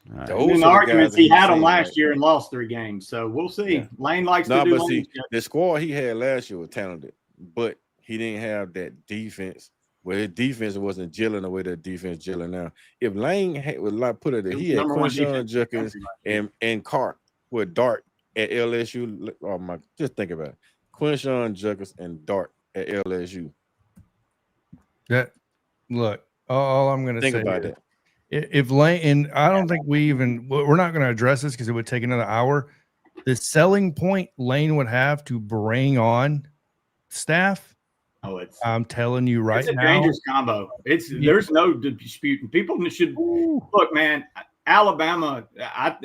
Right. And in the arguments he had them last year and lost 3 games, so we'll see. Yeah. Lane likes to do. But see, the squad he had last year was talented, but he didn't have that defense. Well, his defense wasn't gelling the way that defense gelling now. If Lane would like put it, he had Quinshawn Judkins and Cart with Dart at LSU. Oh my, just think about it. Quinshawn Judkins and Dart at LSU. That look, all I'm going to say Think about that. If Lane, and I don't think we're not going to address this because it would take another hour. The selling point Lane would have to bring on staff. I'm telling you right now, it's a dangerous combo. There's no disputing. People should look, man. Alabama, I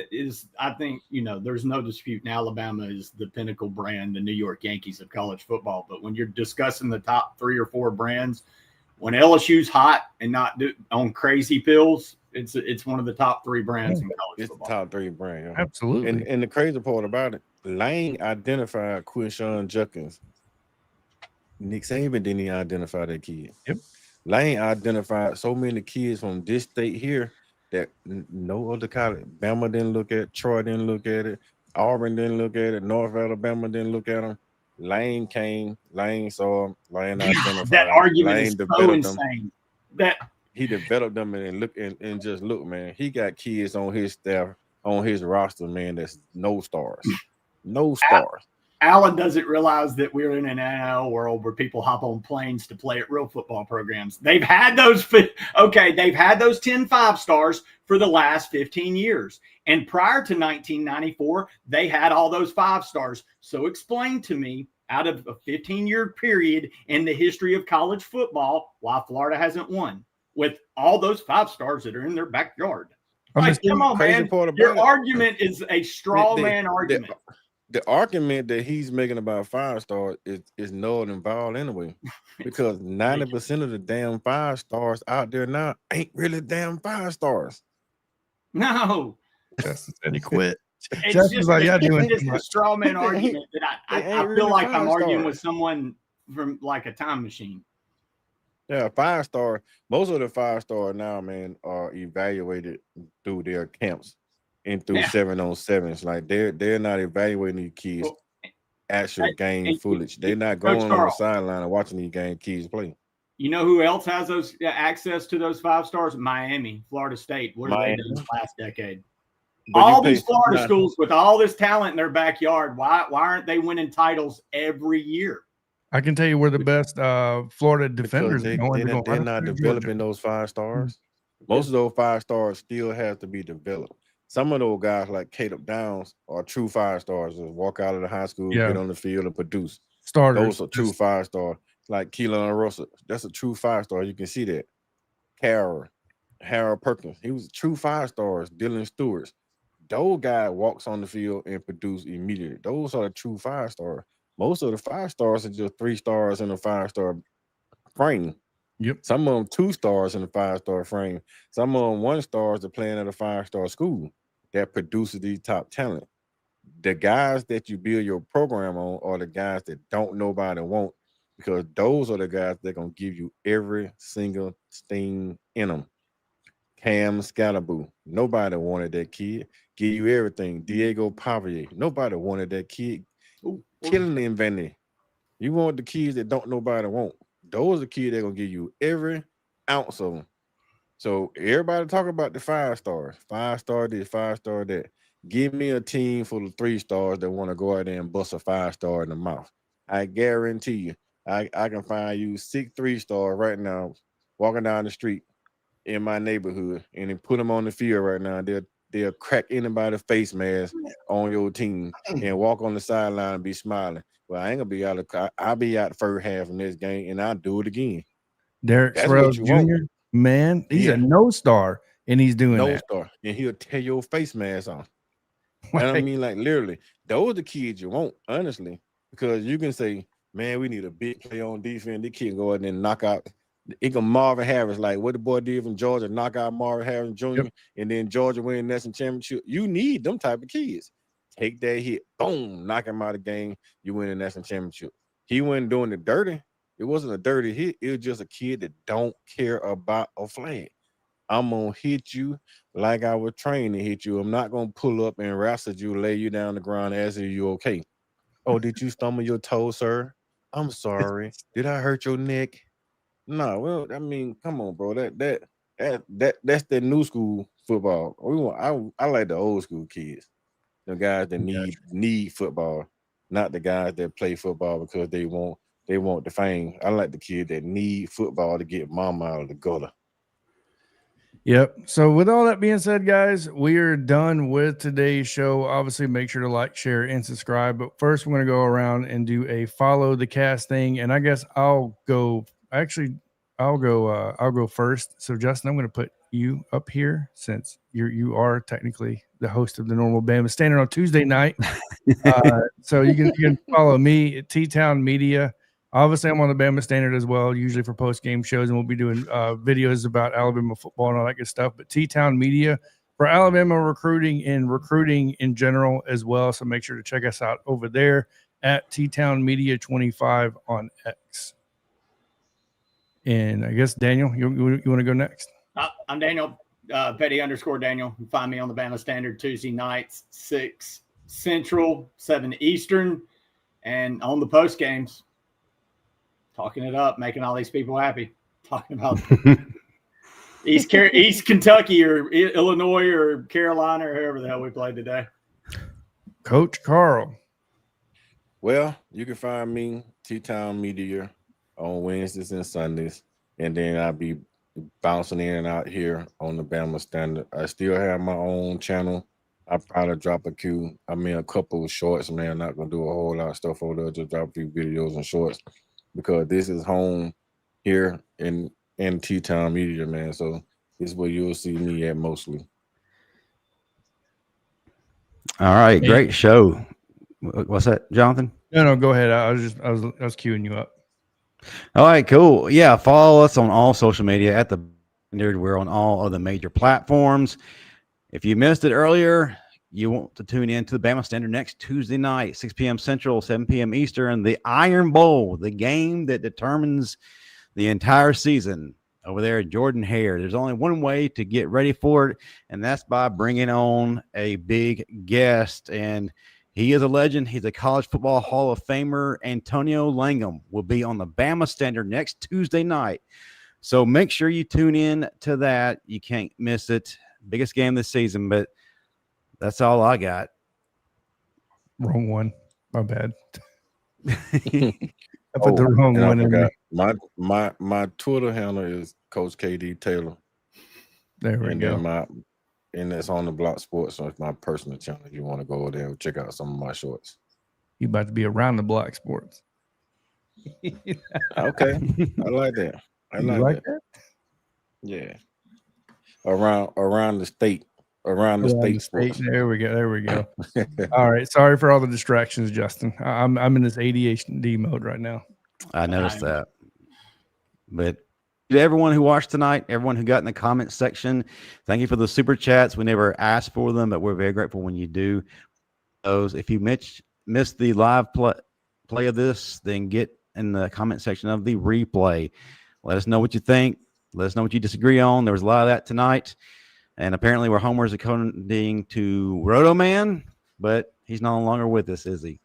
think there's no disputing. Alabama is the pinnacle brand, the New York Yankees of college football. But when you're discussing the top 3 or 4 brands, when LSU's hot and not on crazy pills, it's one of the top 3 brands in college football. It's the top 3 brand. Yeah. Absolutely. And the crazy part about it, Lane identified Quinshawn Judkins. Nick Saban didn't identify that kid. Yep. Lane identified so many kids from this state here that no other college. Bama didn't look at it. Troy didn't look at it. Auburn didn't look at it. North Alabama didn't look at them. Lane came. Lane saw him. Lane identified. That argument Lane is so insane. That he developed them and look and just look, man. He got kids on his staff, on his roster, man. That's no stars. No stars. Alan doesn't realize that we're in an NIL world where people hop on planes to play at real football programs. They've had those 10 5-stars for the last 15 years. And prior to 1994, they had all those 5-stars. So explain to me, out of a 15-year period in the history of college football, why Florida hasn't won with all those 5-stars that are in their backyard. Come on, man. Your argument is a straw man argument. The argument that he's making about 5-stars is null and void anyway, because 90% of the damn 5-stars out there now ain't really damn 5-stars. No, Justin said he quit. It's just a straw man argument that I feel like I'm arguing with someone from like a time machine. Yeah, 5-star. Most of the 5-star now, man, are evaluated through their camps and through 7-on-7s. Like they're not evaluating these kids actual game footage. They're not going on the sideline and watching these game kids play. You know who else has those access to those 5-stars? Miami, Florida State. What have they done last decade? But all these Florida schools with all this talent in their backyard, why aren't they winning titles every year? I can tell you where the best Florida defenders they're not developing those 5-stars. Most of those 5-stars still have to be developed. Some of those guys like Caleb Downs are true 5-stars. Just walk out of the high school, get on the field, and produce. Starters. Those are true 5-star. Like Keelan Russell, that's a true 5-star. You can see that. Harold Perkins, he was a true 5-stars. Dylan Stewart, those guys walks on the field and produce immediately. Those are the true 5-stars. Most of the 5-stars are just 3 stars in a 5-star frame. Yep. Some of them 2 stars in the 5-star frame. Some of them 1 stars are playing at a 5-star school that produces these top talent. The guys that you build your program on are the guys that don't nobody want, because those are the guys that are going to give you every single thing in them. Cam Scalaboo, nobody wanted that kid. Give you everything. Diego Pavier, nobody wanted that kid. Killing the Vandy. You want the kids that don't nobody want. Those are the kids that are going to give you every ounce of them. So everybody talk about the 5 stars. 5-star this, 5-star that. Give me a team full of 3 stars that want to go out there and bust a 5-star in the mouth. I guarantee you, I can find you 6 3-stars right now walking down the street in my neighborhood, and then put them on the field right now. They'll crack anybody's face mask on your team and walk on the sideline and be smiling. Well, I ain't gonna be out I'll be out the first half in this game, and I'll do it again. Derek Sproles Jr., man, he's a no-star, and he's doing that. No-star, and he'll tear your face mask off. And I mean, like, literally, those are the kids you want, honestly, because you can say, man, we need a big play on defense. This kid can go out there and knock out. It can Marvin Harris, like what the boy did from Georgia, knock out Marvin Harris Jr., and then Georgia win the national championship. You need them type of kids. Take that hit, boom, knock him out of the game. You win the national championship. He wasn't doing the dirty. It wasn't a dirty hit. It was just a kid that don't care about a flag. I'm going to hit you like I was trained to hit you. I'm not going to pull up and wrestle you, lay you down on the ground, ask if you okay. Oh, did you stumble your toe, sir? I'm sorry. Did I hurt your neck? No, well, I mean, come on, bro. That's the new school football. I like the old school kids, the guys that need football, not the guys that play football because they want the fame. I like the kid that need football to get mama out of the gutter. Yep. So with all that being said, guys, we are done with today's show. Obviously, make sure to like, share, and subscribe. But first, we're going to go around and do a follow the cast thing. And I guess I'll go first. So Justin, I'm going to put you up here since you are technically the host of the normal Bama Standard on Tuesday night. So you can follow me at T-Town Media. Obviously, I'm on the Bama Standard as well, usually for post-game shows, and we'll be doing videos about Alabama football and all that good stuff. But T-Town Media for Alabama recruiting in general as well. So make sure to check us out over there at T-Town Media 25 on X. And I guess, Daniel, you want to go next? I'm Daniel, Pettey _Daniel. You can find me on the Bama Standard Tuesday nights, 6 Central, 7 Eastern, and on the post games. Talking it up, making all these people happy. Talking about East Kentucky or Illinois or Carolina or whoever the hell we played today. Coach Carl. Well, you can find me T-Town Media on Wednesdays and Sundays, and then I'll be bouncing in and out here on the Bama Standard. I still have my own channel. I probably drop a few. I mean, a couple of shorts, man. I'm not gonna do a whole lot of stuff over there. Just drop a few videos and shorts, because this is home here in T-Town Media, man. So this is where you'll see me at mostly. All right, great show. What's that, Jonathan? No, go ahead. I was queuing you up. All right, cool. Yeah, follow us on all social media at the Standard. We're on all of the major platforms. If you missed it earlier, you want to tune in to the Bama Standard next Tuesday night, 6 p.m. Central, 7 p.m. Eastern, the Iron Bowl, the game that determines the entire season over there at Jordan Hare. There's only one way to get ready for it, and that's by bringing on a big guest. And he is a legend. He's a college football Hall of Famer. Antonio Langham will be on the Bama Standard next Tuesday night. So make sure you tune in to that. You can't miss it. Biggest game this season, but that's all I got. Wrong one. My bad. I put the wrong one in there. My Twitter handle is Coach KD Taylor. There we go. And it's on the Block Sports, so it's my personal channel. If you want to go over there and check out some of my shorts. You about to be around the Block Sports. Okay. I like that. I like that. Yeah. Around the state. Around the state sports. There we go. All right. Sorry for all the distractions, Justin. I'm in this ADHD mode right now. I noticed that. But to everyone who watched tonight, everyone who got in the comment section. Thank you for the super chats. We never asked for them, but we're very grateful when you do those. If you missed the live play of this, then get in the comment section of the replay. Let us know what you think. Let us know what you disagree on. There was a lot of that tonight. And apparently we're homers according to Roto Man, but he's no longer with us, is he?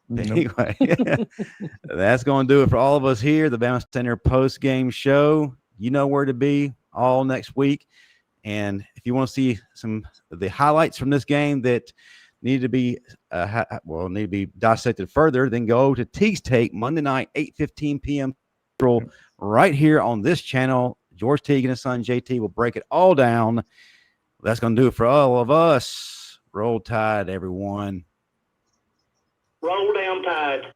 Nope. Anyway, that's going to do it for all of us here, the Bama Standard post-game show. You know where to be all next week. And if you want to see some of the highlights from this game that need to be dissected further, then go to Teague's Take Monday night, 8:15 p.m. right here on this channel. George Teague and his son JT will break it all down. That's going to do it for all of us. Roll Tide, everyone. Roll down Tide.